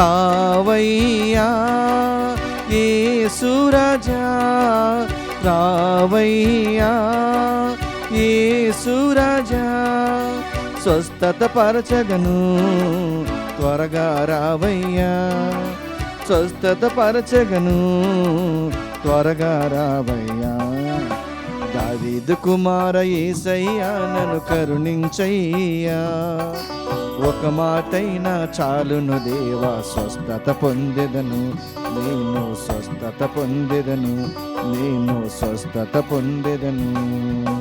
రావయ్యా యేసు రాజా, రావయ్యా యేసు రాజా, స్వస్థత పరచగను త్వరగా రావయ్యా, స్వస్థత పరచగను, త్వరగా రావయ్యా. దావీదు కుమార యేసయ్యా నన్ను కరుణించయ్యా. ఒక మాటైనా చాలును దేవా, స్వస్థత పొందెదను నేను, స్వస్థత పొందెదను నేను, స్వస్థత పొందెదను.